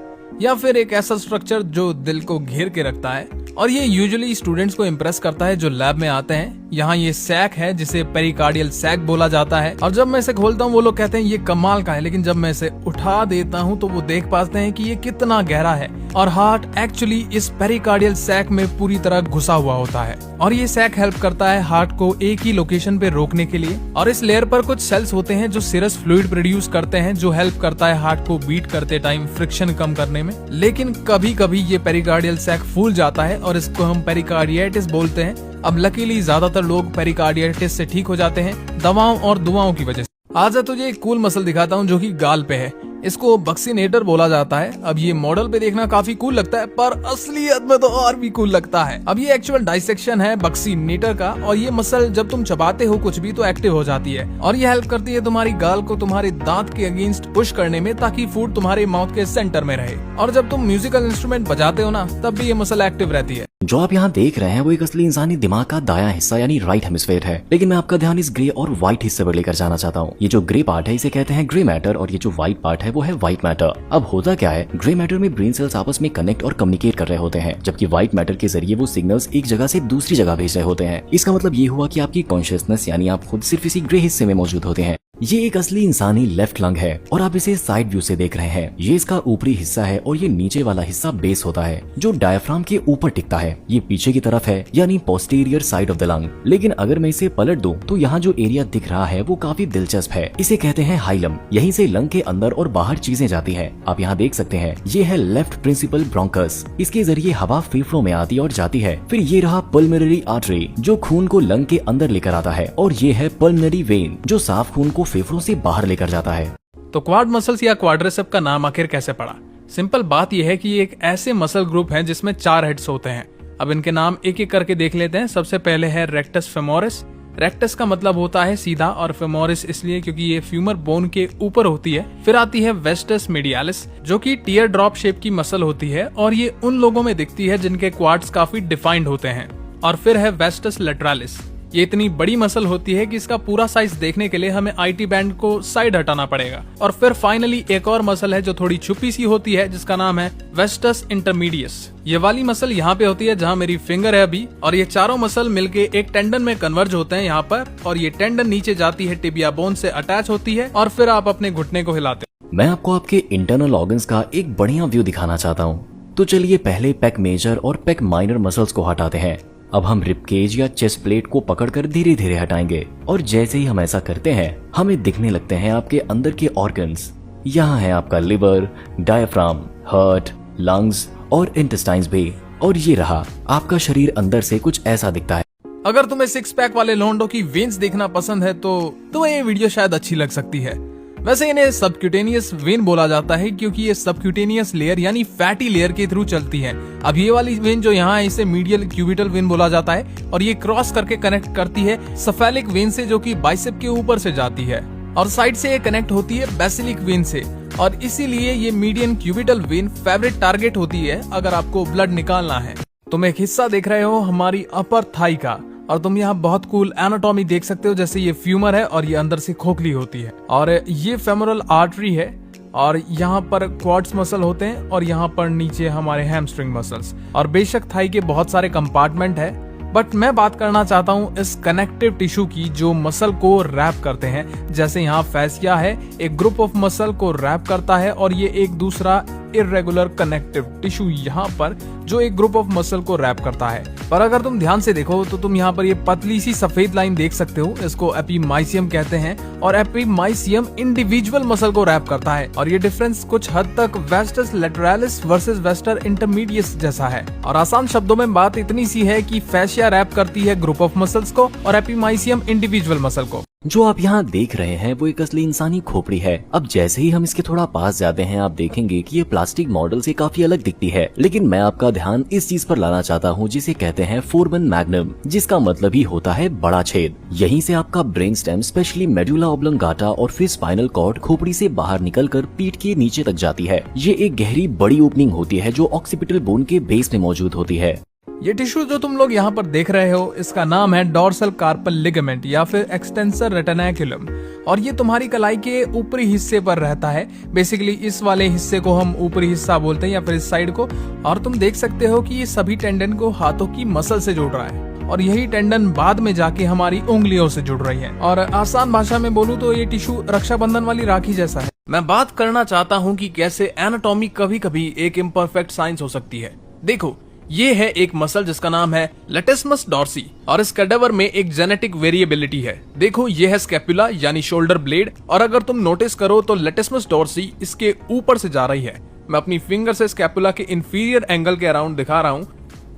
या फिर एक ऐसा स्ट्रक्चर जो दिल को घेर के रखता है, और ये यूजुअली स्टूडेंट्स को इम्प्रेस करता है जो लैब में आते हैं। यहाँ ये सैक है जिसे पेरिकार्डियल सैक बोला जाता है, और जब मैं इसे खोलता हूँ वो लोग कहते हैं ये कमाल का है, लेकिन जब मैं इसे उठा देता हूँ तो वो देख पाते हैं कि ये कितना गहरा है। और हार्ट एक्चुअली इस पेरिकार्डियल सैक में पूरी तरह घुसा हुआ होता है, और ये सैक हेल्प करता है हार्ट को एक ही लोकेशन पे रोकने के लिए। और इस लेयर पर कुछ सेल्स होते हैं जो सिरस फ्लूइड प्रोड्यूस करते हैं, जो हेल्प करता है हार्ट को बीट करते टाइम फ्रिक्शन कम करने में। लेकिन कभी कभी ये पेरिकार्डियल सैक फूल जाता है और इसको हम पेरिकार्डियाटिस बोलते हैं। अब लकीली ज्यादातर लोग पेरिकार्डियाटिस से ठीक हो जाते हैं दवाओं और दुआओं की वजह से। आज तुझे एक कूल मसल दिखाता हूँ जो कि गाल पे है। इसको बक्सीनेटर बोला जाता है। अब ये मॉडल पे देखना काफी कूल लगता है, पर असलियत में तो और भी कूल लगता है। अब ये एक्चुअल डाइसेक्शन है बक्सीनेटर का, और ये मसल जब तुम चबाते हो कुछ भी तो एक्टिव हो जाती है, और ये हेल्प करती है तुम्हारी गाल को तुम्हारे दांत के अगेंस्ट पुश करने में, ताकि फूड तुम्हारे माउथ के सेंटर में रहे। और जब तुम म्यूजिकल इंस्ट्रूमेंट बजाते हो ना, तब भी ये मसल एक्टिव रहती है। जो आप यहाँ देख रहे हैं वो एक असली इंसानी दिमाग का दायां हिस्सा यानी राइट हेमिस्फेयर है, लेकिन मैं आपका ध्यान इस ग्रे और व्हाइट हिस्से पर लेकर जाना चाहता हूँ। ये जो ग्रे पार्ट है इसे कहते हैं ग्रे मैटर, और ये जो व्हाइट पार्ट है वो है व्हाइट मैटर। अब होता क्या है, ग्रे मैटर में ब्रेन सेल्स आपस में कनेक्ट और कम्युनिकेट कर रहे होते हैं, जबकि व्हाइट मैटर के जरिए वो सिग्नल्स एक जगह से दूसरी जगह भेज रहे होते हैं। इसका मतलब ये हुआ कि आपकी कॉन्शियसनेस यानी आप खुद सिर्फ इसी ग्रे हिस्से में मौजूद होते हैं। ये एक असली इंसानी लेफ्ट लंग है, और आप इसे साइड व्यू से देख रहे हैं। ये इसका ऊपरी हिस्सा है, और ये नीचे वाला हिस्सा बेस होता है जो डायफ्राम के ऊपर टिकता है। ये पीछे की तरफ है, यानी posterior side of the lung. लेकिन अगर मैं इसे पलट दूं तो यहाँ जो एरिया दिख रहा है वो काफी दिलचस्प है। इसे कहते हैं हाइलम। यहीं से लंग के अंदर और बाहर चीजें जाती हैं। आप यहाँ देख सकते हैं, ये है लेफ्ट प्रिंसिपल ब्रोंकस। इसके जरिए हवा फेफड़ों में आती और जाती है। फिर ये रहा पल्मोनरी आर्टरी जो खून को लंग के अंदर लेकर आता है, और ये है पल्मोनरी वेन जो साफ खून को फेफड़ों से बाहर लेकर जाता है। तो क्वाड मसल्स या क्वाड्रिसेप का नाम आखिर कैसे पड़ा? सिंपल बात यह है कि ये एक ऐसे मसल ग्रुप हैं जिसमें 4 हेड्स होते हैं। अब इनके नाम एक एक करके देख लेते हैं। सबसे पहले है रेक्टस फेमोरिस। रेक्टस का मतलब होता है सीधा, और फेमोरिस इसलिए क्योंकि ये फ्यूमर बोन के ऊपर होती है। फिर आती है वेस्टस मीडियालिस जो कि टीयर ड्रॉप शेप की मसल होती है, और ये उन लोगों में दिखती है जिनके क्वाड्स काफी डिफाइंड होते हैं। और फिर है वेस्टस लेटरालिस। ये इतनी बड़ी मसल होती है कि इसका पूरा साइज देखने के लिए हमें आईटी बैंड को साइड हटाना पड़ेगा। और फिर फाइनली एक और मसल है जो थोड़ी छुपी सी होती है, जिसका नाम है वेस्टस इंटरमीडियस। ये वाली मसल यहाँ पे होती है जहाँ मेरी फिंगर है अभी, और ये चारों मसल मिलके एक टेंडन में कन्वर्ज होते हैं यहाँ पर, और ये टेंडन नीचे जाती है टिबिया बोन से अटैच होती है, और फिर आप अपने घुटने को हिलाते हैं। मैं आपको आपके इंटरनल ऑर्गन्स का एक बढ़िया व्यू दिखाना चाहता हूँ। तो चलिए पहले पेक मेजर और पेक माइनर मसल्स को हटाते हैं। अब हम रिब केज या चेस्ट प्लेट को पकड़कर धीरे धीरे हटाएंगे, और जैसे ही हम ऐसा करते हैं हमें दिखने लगते हैं आपके अंदर के ऑर्गन्स। यहाँ है आपका लिवर, डायफ्राम, हार्ट, लंग्स और इंटेस्टाइन्स भी। और ये रहा आपका शरीर अंदर से कुछ ऐसा दिखता है। अगर तुम्हें 6 पैक वाले लोंडो की वेन्स देखना पसंद है तो तुम्हें ये वीडियो शायद अच्छी लग सकती है। वैसे इन्हें सबक्यूटेनियस वेन बोला जाता है क्योंकि ये सबक्यूटेनियस लेयर यानी फैटी लेयर के थ्रू चलती है। अब ये वाली वेन जो यहाँ है इसे मीडियल क्यूबिटल वेन बोला जाता है, और ये क्रॉस करके कनेक्ट करती है सफेलिक वेन से जो कि बाइसेप के ऊपर से जाती है, और साइड से ये कनेक्ट होती है बेसिलिक वेन से, और इसीलिए ये median cubital when favourite target होती है अगर आपको ब्लड निकालना है। तुम एक हिस्सा देख रहे हो हमारी अपर थाई का, और तुम यहाँ बहुत कूल एनाटॉमी देख सकते हो। जैसे ये फ्यूमर है और ये अंदर से खोखली होती है, और ये फेमोरल आर्टरी है, और यहाँ पर क्वाड्स मसल होते हैं, और यहाँ पर नीचे हमारे हैमस्ट्रिंग मसल्स। और बेशक थाई के बहुत सारे कंपार्टमेंट है, बट मैं बात करना चाहता हूँ इस कनेक्टिव टिश्यू की जो मसल को रैप करते हैं। जैसे यहाँ फैसिया है, एक ग्रुप ऑफ मसल को रैप करता है, और ये एक दूसरा इर्रेगुलर कनेक्टिव टिश्यू यहाँ पर जो एक ग्रुप ऑफ मसल को रैप करता है। पर अगर तुम ध्यान से देखो तो तुम यहाँ पर ये पतली सी सफेद लाइन देख सकते हो, इसको एपीमाइसियम कहते हैं और एपीमाइसियम इंडिविजुअल मसल को रैप करता है और ये डिफरेंस कुछ हद तक वेस्टस लेटरालिस वर्सेस वेस्टर इंटरमीडियस जैसा है। और आसान शब्दों में बात इतनी सी है कि फैशिया रैप करती है ग्रुप ऑफ मसल्स को और एपीमाइसियम इंडिविजुअल मसल को। जो आप यहाँ देख रहे हैं वो एक असली इंसानी खोपड़ी है। अब जैसे ही हम इसके थोड़ा पास जाते हैं आप देखेंगे कि ये प्लास्टिक मॉडल से काफी अलग दिखती है, लेकिन मैं आपका ध्यान इस चीज पर लाना चाहता हूँ जिसे कहते हैं फोरमन मैग्नम, जिसका मतलब ही होता है बड़ा छेद। यहीं से आपका brain stem specially medulla oblongata और फिर स्पाइनल कॉर्ड खोपड़ी से बाहर निकलकर पीठ के नीचे तक जाती है। ये एक गहरी बड़ी ओपनिंग होती है जो ऑक्सीपिटल बोन के बेस में मौजूद होती है। ये टिश्यू जो तुम लोग यहाँ पर देख रहे हो इसका नाम है डोर्सल कार्पल लिगामेंट या फिर एक्सटेंसर रेटिनाकुलम और ये तुम्हारी कलाई के ऊपरी हिस्से पर रहता है। बेसिकली इस वाले हिस्से को हम ऊपरी हिस्सा बोलते हैं या फिर इस साइड को। और तुम देख सकते हो कि ये सभी टेंडन को हाथों की मसल से जोड़ रहा है और यही टेंडन बाद में जाके हमारी उंगलियों से जुड़ रही है। और आसान भाषा में बोलूं तो ये टिश्यू रक्षाबंधन वाली राखी जैसा है। मैं बात करना चाहता हूँ कि कैसे एनाटॉमी कभी कभी एक इम्परफेक्ट साइंस हो सकती है। देखो, ये है एक मसल जिसका नाम है लेटिस्मस डॉर्सी और इस कैडेवर में एक जेनेटिक वेरिएबिलिटी है। देखो, ये है स्कैपुला यानी शोल्डर ब्लेड और अगर तुम नोटिस करो तो लेटिस्मस डॉर्सी इसके ऊपर से जा रही है। मैं अपनी फिंगर से स्कैपुला के इंफीरियर एंगल के अराउंड दिखा रहा हूँ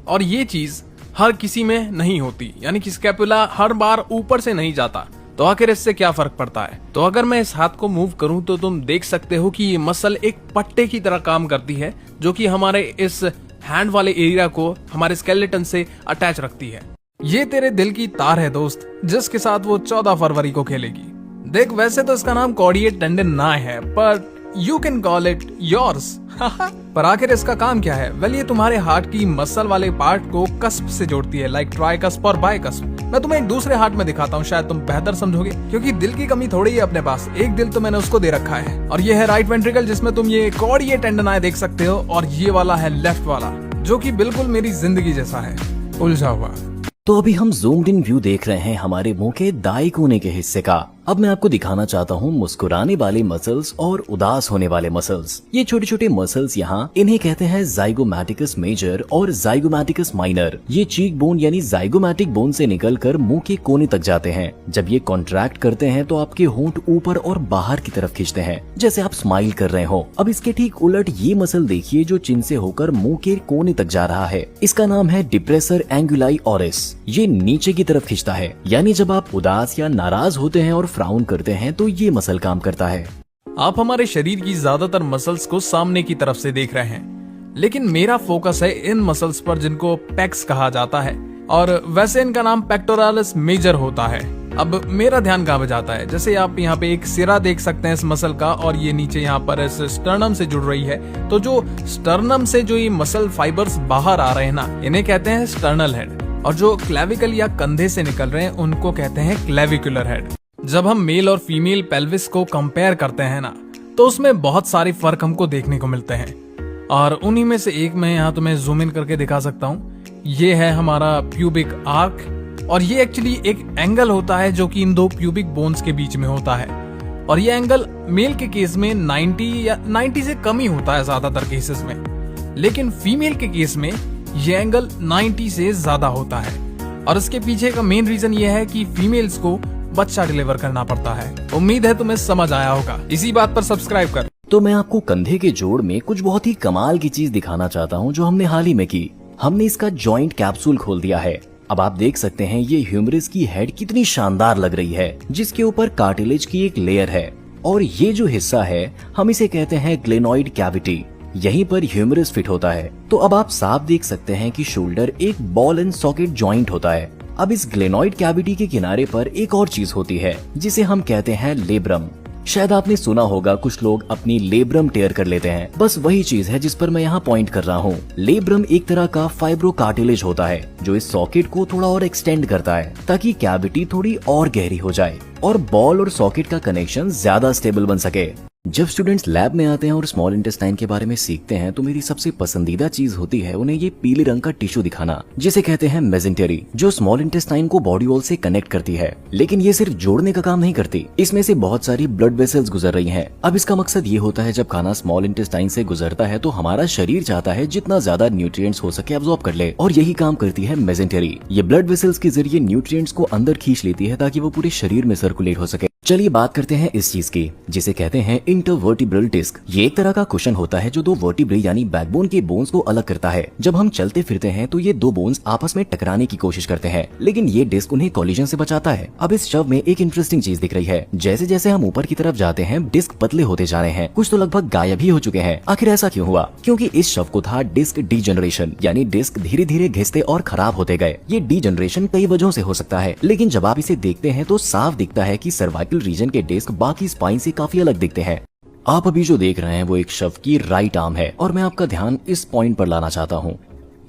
और ये चीज हर किसी में नहीं होती, यानी कि स्कैपुला हर बार ऊपर से नहीं जाता। तो आखिर इससे क्या फर्क पड़ता है? तो अगर मैं इस हाथ को मूव करूं तो तुम देख सकते हो कि ये मसल एक पट्टे की तरह काम करती है जो कि हमारे इस हैंड वाले एरिया को हमारे स्केलेटन से अटैच रखती है। ये तेरे दिल की तार है दोस्त, जिसके साथ वो 14 फरवरी को खेलेगी। देख, वैसे तो इसका नाम कॉर्डिएट टेंडन ना है पर you can call it yours. पर आखिर इसका काम क्या है? वेल, ये तुम्हारे हार्ट की मसल वाले पार्ट को कस्प से जोड़ती है, लाइक ट्राइकस्प और बाइकस्प। मैं तुम्हें एक दूसरे हार्ट में दिखाता हूँ, शायद तुम बेहतर समझोगे, क्योंकि दिल की कमी थोड़ी है अपने पास। एक दिल तो मैंने उसको दे रखा है और ये है राइट वेंट्रिकल जिसमें तुम ये कॉर्डिएट टेंडन देख सकते हो और ये वाला है लेफ्ट वाला जो कि बिल्कुल मेरी जिंदगी जैसा है, उलझा हुआ। तो अभी हम जूम्ड इन व्यू देख रहे हैं हमारे मुंह के दाएं कोने के हिस्से का। अब मैं आपको दिखाना चाहता हूँ मुस्कुराने वाले मसल्स और उदास होने वाले मसल्स। ये छोटे छोटे मसल्स यहाँ, इन्हें कहते हैं जाइगोमैटिकस मेजर और जाइगोमैटिकस माइनर। ये चीक बोन यानी जाइगोमैटिक बोन से निकलकर मुंह के कोने तक जाते हैं। जब ये कॉन्ट्रैक्ट करते हैं तो आपके होंठ ऊपर और बाहर की तरफ खींचते हैं, जैसे आप स्माइल कर रहे हो। अब इसके ठीक उलट ये मसल देखिए जो चिन से होकर मुंह के कोने तक जा रहा है। इसका नाम है डिप्रेसर एंगुलाई ऑरिस। ये नीचे की तरफ खींचता है, यानी जब आप उदास या नाराज होते हैं और फ्राउन करते हैं तो ये मसल काम करता है। आप हमारे शरीर की ज्यादातर मसल्स को सामने की तरफ से देख रहे हैं, लेकिन मेरा फोकस है इन मसल्स पर जिनको पेक्स कहा जाता है और वैसे इनका नाम पेक्टोरालिस मेजर होता है। अब मेरा ध्यान कहाँ पे जाता है? जैसे आप यहाँ पे एक सिरा देख सकते हैं इस मसल का और ये नीचे यहाँ पर इस स्टर्नम से जुड़ रही है। तो जो स्टर्नम से जो ये मसल फाइबर्स बाहर आ रहे हैं ना, इन्हें कहते हैं स्टर्नल हेड और जो क्लेविकल या कंधे से निकल रहे हैं उनको कहते हैं क्लेविकुलर हेड। जब हम मेल और फीमेल पेल्विस को कंपेयर करते हैं ना, तो उसमें बहुत सारे फर्क हमको देखने को मिलते हैं और उन्हीं में से एक मैं यहाँ तुम्हें जूम इन करके दिखा सकता हूँ। ये है हमारा प्यूबिक आर्क और ये एक्चुअली एक एंगल होता है जो कि इन दो प्यूबिक बोन्स के बीच में होता है और ये एंगल मेल के केस में 90 या 90 से कम ही होता है ज्यादातर केसेस में, लेकिन फीमेल के केस में ये एंगल 90 से ज्यादा होता है। और इसके पीछे का मेन रीजन ये है कि फीमेल्स को बच्चा डिलीवर करना पड़ता है। उम्मीद है तुम्हें समझ आया होगा। इसी बात पर सब्सक्राइब कर। तो मैं आपको कंधे के जोड़ में कुछ बहुत ही कमाल की चीज दिखाना चाहता हूँ जो हमने हाल ही में की। हमने इसका जॉइंट कैप्सूल खोल दिया है। अब आप देख सकते हैं ये ह्यूमरस की हेड कितनी शानदार लग रही है, जिसके ऊपर कार्टिलेज की एक लेयर है और ये जो हिस्सा है हम इसे कहते हैं ग्लेनॉइड कैविटी। यहीं पर ह्यूमरस फिट होता है। तो अब आप साफ देख सकते हैं कि शोल्डर एक बॉल एंड सॉकेट जॉइंट होता है। अब इस ग्लेनॉइड कैविटी के किनारे पर एक और चीज होती है जिसे हम कहते हैं लेब्रम। शायद आपने सुना होगा कुछ लोग अपनी लेब्रम टेयर कर लेते हैं, बस वही चीज है जिस पर मैं यहाँ पॉइंट कर रहा हूँ। लेब्रम एक तरह का फाइब्रो कार्टिलेज होता है जो इस सॉकेट को थोड़ा और एक्सटेंड करता है ताकि कैविटी थोड़ी और गहरी हो जाए और बॉल और सॉकेट का कनेक्शन ज्यादा स्टेबल बन सके। जब स्टूडेंट्स लैब में आते हैं और स्मॉल इंटेस्टाइन के बारे में सीखते हैं तो मेरी सबसे पसंदीदा चीज होती है उन्हें ये पीले रंग का टिश्यू दिखाना, जिसे कहते हैं मेसेंटेरी, जो स्मॉल इंटेस्टाइन को बॉडी वॉल से कनेक्ट करती है। लेकिन ये सिर्फ जोड़ने का काम नहीं करती, इसमें से बहुत सारी ब्लड वेसल्स गुजर रही हैं। अब इसका मकसद ये होता है जब खाना स्मॉल इंटेस्टाइन से गुजरता है तो हमारा शरीर चाहता है जितना ज्यादा न्यूट्रिएंट्स हो सके अब्सॉर्ब कर ले, और यही काम करती है मेसेंटेरी। ये ब्लड वेसल्स के जरिए न्यूट्रिएंट्स को अंदर खींच लेती है ताकि वो पूरे शरीर में सर्कुलेट हो सके। चलिए बात करते हैं इस चीज की जिसे कहते हैं इंटरवर्टिब्रल डिस्क। ये एक तरह का कुशन होता है जो दो वर्टिब्रे यानी बैकबोन के बोन्स को अलग करता है। जब हम चलते फिरते हैं तो ये दो बोन्स आपस में टकराने की कोशिश करते हैं, लेकिन ये डिस्क उन्हें कॉलिजन से बचाता है। अब इस शव में एक इंटरेस्टिंग चीज दिख रही है, जैसे जैसे हम ऊपर की तरफ जाते हैं डिस्क पतले होते जा रहे हैं, कुछ तो लगभग गायब ही हो चुके हैं। आखिर ऐसा क्यों हुआ? क्योंकि इस शव को था डिस्क डीजनरेशन, यानी डिस्क धीरे धीरे घिसते और खराब होते गए। ये डीजनरेशन कई वजहों से हो सकता है, लेकिन जब आप इसे देखते हैं तो साफ दिखता है कि सर्वाइकल रीजन के डिस्क बाकी स्पाइन से काफी अलग दिखते हैं। आप अभी जो देख रहे हैं वो एक शव की राइट आर्म है और मैं आपका ध्यान इस पॉइंट पर लाना चाहता हूँ।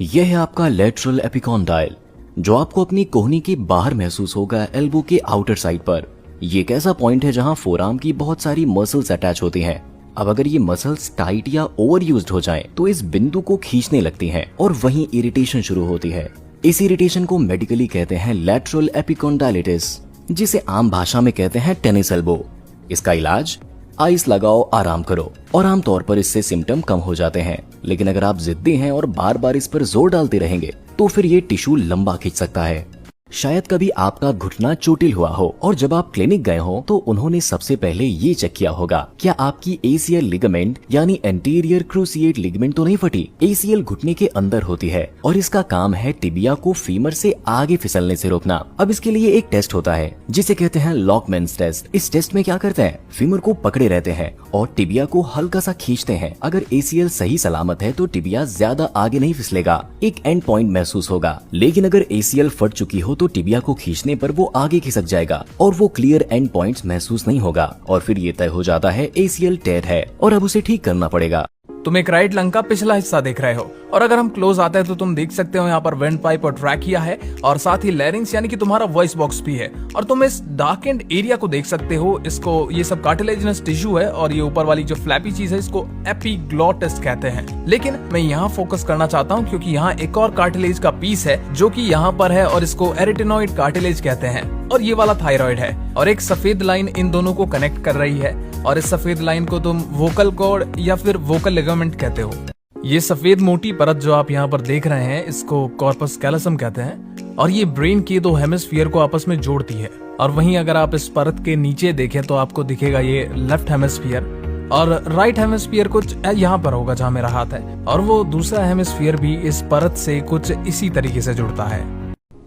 यह है आपका लेटरल एपिकॉन्डाइल, जो आपको अपनी कोहनी के बाहर महसूस होगा एल्बो के आउटर साइड पर। ये एक ऐसा पॉइंट है जहाँ फोरआर्म की बहुत सारी मसल्स अटैच होती हैं। अब अगर ये मसल्स टाइट या ओवर यूज्ड हो जाएं, तो इस बिंदु को खींचने लगती हैं और वहीं इरिटेशन शुरू होती है। इस इरिटेशन को मेडिकली कहते हैं लैटरल एपिकॉन्डाइलिटिस, जिसे आम भाषा में कहते हैं टेनिस एल्बो। इसका इलाज आइस लगाओ, आराम करो, और आमतौर पर इससे सिम्टम कम हो जाते हैं। लेकिन अगर आप जिद्दी हैं और बार बार इस पर जोर डालते रहेंगे तो फिर ये टिश्यू लंबा खींच सकता है। शायद कभी आपका घुटना चोटिल हुआ हो और जब आप क्लिनिक गए हो तो उन्होंने सबसे पहले ये चेक किया होगा, क्या आपकी एसीएल लिगामेंट यानी एंटीरियर क्रूसिएट लिगामेंट तो नहीं फटी। एसीएल घुटने के अंदर होती है और इसका काम है टिबिया को फीमर से आगे फिसलने से रोकना। अब इसके लिए एक टेस्ट होता है जिसे कहते हैं लॉकमैन्स टेस्ट। इस टेस्ट में क्या करते हैं, फीमर को पकड़े रहते हैं और टिबिया को हल्का सा खींचते हैं। अगर एसीएल सही सलामत है तो टिबिया ज्यादा आगे नहीं फिसलेगा, एक एंड पॉइंट महसूस होगा। लेकिन अगर एसीएल फट चुकी हो तो टिबिया को खींचने पर वो आगे खिसक जाएगा और वो क्लियर एंड पॉइंट्स महसूस नहीं होगा, और फिर ये तय हो जाता है एसीएल टेयर है और अब उसे ठीक करना पड़ेगा। तुम एक राइट लंग का पिछला हिस्सा देख रहे हो, और अगर हम क्लोज आते हैं तो तुम देख सकते हो यहाँ पर वेंट पाइप और ट्रैकिया है, और साथ ही लैरिंग्स यानी कि तुम्हारा वॉइस बॉक्स भी है। और तुम इस डार्क एंड एरिया को देख सकते हो, इसको ये सब कार्टिलेजिनस टिश्यू है, और ये ऊपर वाली जो फ्लैपी चीज है इसको एपिग्लॉटिस कहते हैं। लेकिन मैं यहाँ फोकस करना चाहता हूँ क्योंकि यहाँ एक और कार्टिलेज का पीस है जो कि यहाँ पर है, और इसको एरिटेनॉइड कार्टिलेज कहते हैं, और ये वाला थायराइड है, और एक सफेद लाइन इन दोनों को कनेक्ट कर रही है, और इस सफेद लाइन को तुम वोकल कॉर्ड या फिर वोकल लिगामेंट कहते हो। ये सफेद मोटी परत जो आप यहाँ पर देख रहे हैं इसको कॉर्पस कैलोसम कहते हैं, और ये ब्रेन के दो हेमिस्फीयर को आपस में जोड़ती है। और वहीं अगर आप इस परत के नीचे देखें तो आपको दिखेगा ये लेफ्ट हेमिस्फीयर, और राइट हेमिस्फीयर कुछ यहाँ पर होगा जहाँ मेरा हाथ है, और वो दूसरा हेमिस्फीयर भी इस परत से कुछ इसी तरीके से जुड़ता है।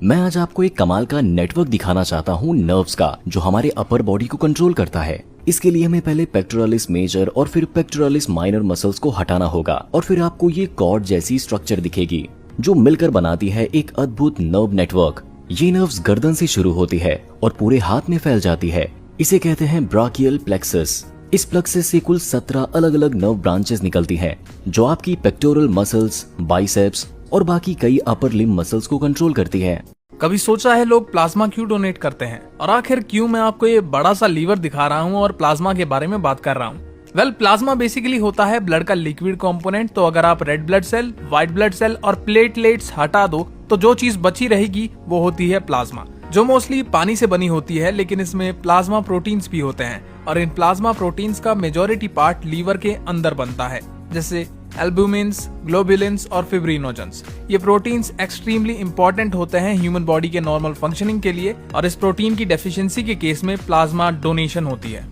मैं आज आपको एक कमाल का नेटवर्क दिखाना चाहता हूँ नर्व्स का, जो हमारे अपर बॉडी को कंट्रोल करता है। इसके लिए हमें पहले पेक्टोरलिस मेजर और फिर पेक्टोरलिस माइनर मसल्स को हटाना होगा, और फिर आपको ये कॉर्ड जैसी स्ट्रक्चर दिखेगी जो मिलकर बनाती है एक अद्भुत नर्व नेटवर्क। ये नर्व्स गर्दन से शुरू होती है और पूरे हाथ में फैल जाती है। इसे कहते हैं ब्राकियल प्लेक्सस। इस प्लेक्सस से कुल 17 अलग अलग नर्व ब्रांचेस निकलती हैं जो आपकी पेक्टोरल मसल्स, बाइसेप्स और बाकी कई अपर लिम्ब मसल्स को कंट्रोल करती है। कभी सोचा है लोग प्लाज्मा क्यों डोनेट करते हैं, और आखिर क्यों मैं आपको ये बड़ा सा लीवर दिखा रहा हूँ और प्लाज्मा के बारे में बात कर रहा हूँ? वेल, प्लाज्मा बेसिकली होता है ब्लड का लिक्विड कंपोनेंट। तो अगर आप red blood cell, white blood cell और प्लेटलेट्स हटा दो तो जो चीज बची रहेगी वो होती है प्लाज्मा, जो मोस्टली पानी से बनी होती है, लेकिन इसमें प्लाज्मा प्रोटीन्स भी होते हैं, और इन प्लाज्मा प्रोटीन्स का मेजॉरिटी पार्ट लीवर के अंदर बनता है, जैसे एल्बुमिन्स, ग्लोबुलिन्स और फिब्रिनोजेंस। ये प्रोटीन्स एक्सट्रीमली इंपॉर्टेंट होते हैं ह्यूमन बॉडी के नॉर्मल फंक्शनिंग के लिए, और इस प्रोटीन की डेफिशिएंसी के केस में प्लाज्मा डोनेशन होती है।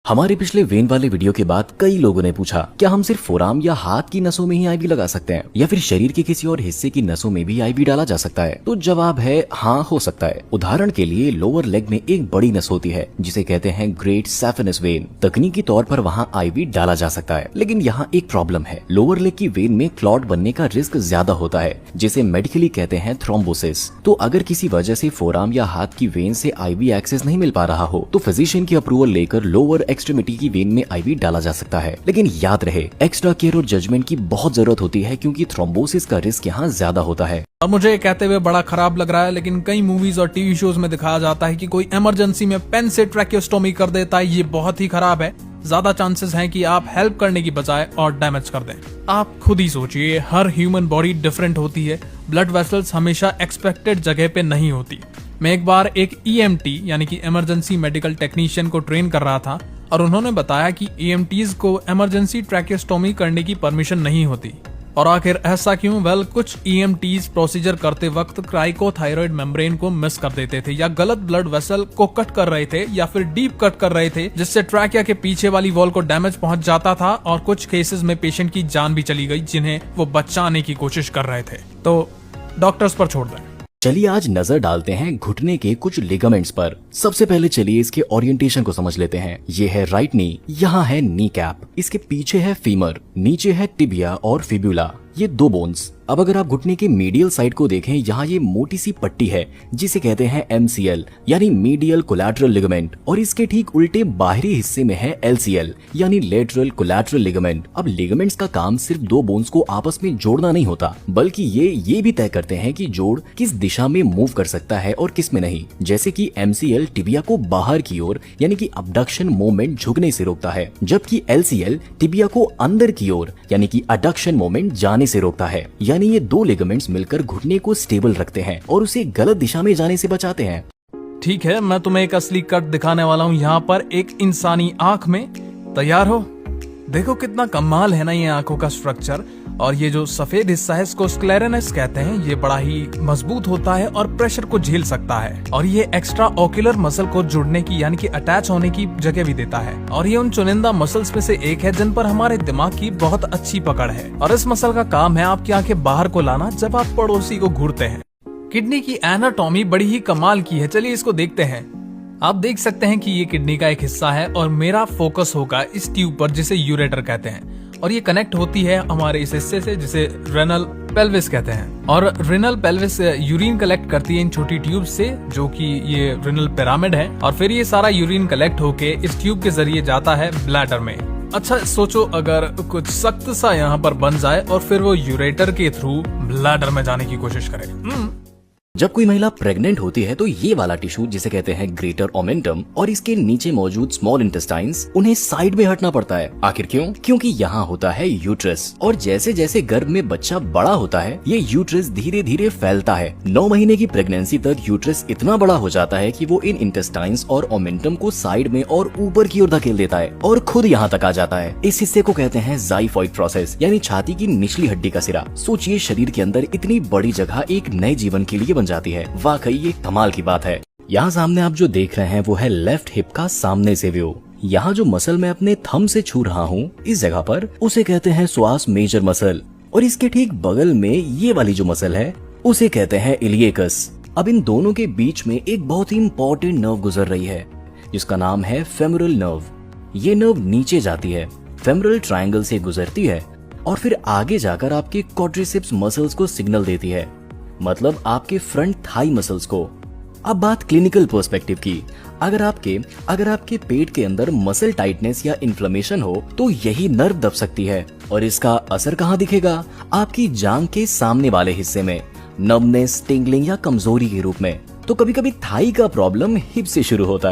हमारे पिछले वेन वाले वीडियो के बाद कई लोगों ने पूछा, क्या हम सिर्फ फोरआर्म या हाथ की नसों में ही आईवी लगा सकते हैं या फिर शरीर के किसी और हिस्से की नसों में भी आईवी डाला जा सकता है? तो जवाब है हाँ, हो सकता है। उदाहरण के लिए लोअर लेग में एक बड़ी नस होती है जिसे कहते हैं ग्रेट सैफिनस वेन। तकनीकी तौर पर वहाँ आईवी डाला जा सकता है, लेकिन यहाँ एक प्रॉब्लम है। लोअर लेग की वेन में क्लॉट बनने का रिस्क ज्यादा होता है, जिसे मेडिकली कहते हैं थ्रोम्बोसिस। तो अगर किसी वजह से फोरआर्म या हाथ की वेन से आईवी एक्सेस नहीं मिल पा रहा हो तो फिजिशियन की अप्रूवल लेकर लोअर एक्सट्रीमिटी की वेन में आईवी डाला जा सकता है। लेकिन याद रहे, एक्स्ट्रा केयर और जजमेंट की बहुत जरूरत होती है क्योंकि थ्रोम्बोसिस का रिस्क यहाँ ज्यादा होता है। अब मुझे कहते हुए बड़ा खराब लग रहा है, लेकिन कई मूवीज और टीवी शोज में दिखाया जाता है कि कोई इमरजेंसी में पेन से ट्रैकियोस्टोमी कर देता है। ये बहुत ही खराब है। ज्यादा चांसेस हैं कि आप हेल्प करने की बजाय और डैमेज कर दें। आप खुद ही सोचिए, हर ह्यूमन बॉडी डिफरेंट होती है। ब्लड वेसल्स हमेशा एक्सपेक्टेड जगह पे नहीं होती। मैं एक बार एक EMT यानी कि इमरजेंसी मेडिकल टेक्नीशियन को ट्रेन कर रहा था और उन्होंने बताया कि EMTs को इमरजेंसी ट्रैकेस्टोमी करने की परमिशन नहीं होती। और आखिर ऐसा क्यों? वेल, कुछ EMTs प्रोसीजर करते वक्त क्राइकोथायरॉइड मेम्ब्रेन को मिस कर देते थे या गलत ब्लड वेसल को कट कर रहे थे या फिर डीप कट कर रहे थे, जिससे ट्रैकिया के पीछे वाली वॉल को डैमेज पहुंच जाता था और कुछ केसेस में पेशेंट की जान भी चली गई जिन्हें वो बचाने की कोशिश कर रहे थे। तो डॉक्टर्स पर छोड़ दें। चलिए आज नजर डालते हैं घुटने के कुछ लिगामेंट्स पर। सबसे पहले चलिए इसके ओरिएंटेशन को समझ लेते हैं। ये है राइट नी, यहाँ है नी कैप, इसके पीछे है फीमर, नीचे है टिबिया और फिब्यूला, ये दो बोन्स। अब अगर आप घुटने के मीडियल साइड को देखें, यहाँ ये मोटी सी पट्टी है जिसे कहते हैं MCL यानी मीडियल कोलैटरल लिगामेंट, और इसके ठीक उल्टे बाहरी हिस्से में है LCL यानी लेटरल कोलैटरल लिगामेंट। अब लिगामेंट्स का काम सिर्फ दो बोन्स को आपस में जोड़ना नहीं होता, बल्कि ये भी तय करते हैं कि जोड़ किस दिशा में मूव कर सकता है और किस में नहीं। जैसे कि MCL टिबिया को बाहर की ओर यानी कि अबडक्शन मूवमेंट झुकने से रोकता है, जबकि LCL टिबिया को अंदर की ओर यानी कि अडक्शन मूवमेंट जाने से रोकता है। यानी ये दो लिगामेंट्स मिलकर घुटने को स्टेबल रखते हैं और उसे गलत दिशा में जाने से बचाते हैं। ठीक है, मैं तुम्हें एक असली कट दिखाने वाला हूँ यहाँ पर एक इंसानी आंख में। तैयार हो? देखो कितना कमाल है ना ये आंखों का स्ट्रक्चर। और ये जो सफेद हिस्सा है इसको स्क्लेरेनस कहते हैं। ये बड़ा ही मजबूत होता है और प्रेशर को झेल सकता है, और ये एक्स्ट्रा ऑक्यूलर मसल को जुड़ने की यानी कि अटैच होने की जगह भी देता है। और ये उन चुनिंदा मसल्स में से एक है जिन पर हमारे दिमाग की बहुत अच्छी पकड़ है। और इस मसल का काम है आपकी आंखें बाहर को लाना जब आप पड़ोसी को घूरते हैं। किडनी की एनाटॉमी बड़ी ही कमाल की है, चलिए इसको देखते हैं। आप देख सकते हैं कि ये किडनी का एक हिस्सा है और मेरा फोकस होगा इस ट्यूब पर जिसे यूरेटर कहते हैं, और ये कनेक्ट होती है हमारे इस हिस्से से जिसे रेनल पेल्विस कहते हैं। और रेनल पेल्विस यूरिन कलेक्ट करती है इन छोटी ट्यूब से, जो कि ये रेनल पिरामिड है, और फिर ये सारा यूरिन कलेक्ट होके इस ट्यूब के जरिए जाता है ब्लैडर में। अच्छा सोचो, अगर कुछ सख्त सा यहाँ पर बन जाए और फिर वो यूरेटर के थ्रू ब्लैडर में जाने की कोशिश करे। जब कोई महिला प्रेग्नेंट होती है तो ये वाला टिश्यू जिसे कहते हैं ग्रेटर ओमेंटम और इसके नीचे मौजूद स्मॉल इंटेस्टाइन्स, उन्हें साइड में हटना पड़ता है। आखिर क्यों? क्योंकि यहाँ होता है यूट्रस, और जैसे जैसे गर्भ में बच्चा बड़ा होता है ये यूट्रस धीरे धीरे फैलता है। 9 महीने की प्रेगनेंसी तक यूट्रस इतना बड़ा हो जाता है कि वो इन इंटेस्टाइन्स और ओमेंटम को साइड में और ऊपर की ओर धकेल देता है और खुद यहाँ तक आ जाता है। इस हिस्से को कहते हैं ज़ाइफॉइड प्रोसेस यानी छाती की निचली हड्डी का सिरा। सोचिए, शरीर के अंदर इतनी बड़ी जगह एक नए जीवन के लिए जाती है। वाकई ये कमाल की बात है। यहाँ सामने आप जो देख रहे हैं वो है लेफ्ट हिप का सामने से व्यू। यहाँ जो मसल मैं अपने थंब से छू रहा हूँ इस जगह पर, उसे कहते हैं श्वास मेजर मसल, और इसके ठीक बगल में ये वाली जो मसल है उसे कहते हैं इलियकस। अब इन दोनों के बीच में एक बहुत ही इंपॉर्टेंट नर्व गुजर रही है जिसका नाम है फेमोरल नर्व। ये नर्व नीचे जाती है, फेमोरल ट्रायंगल से गुजरती है और फिर आगे जाकर आपके क्वाड्रिसेप्स मसल्स को सिग्नल देती है, मतलब आपके फ्रंट थाई मसल्स को। अब बात क्लिनिकल पर्सपेक्टिव की, अगर आपके पेट के अंदर मसल टाइटनेस या इन्फ्लेमेशन हो तो यही नर्व दब सकती है, और इसका असर कहाँ दिखेगा? आपकी जांघ के सामने वाले हिस्से में, नर्वनेस, टिंगलिंग या कमजोरी के रूप में। तो कभी कभी थाई का प्रॉब्लम हिप से शुरू होता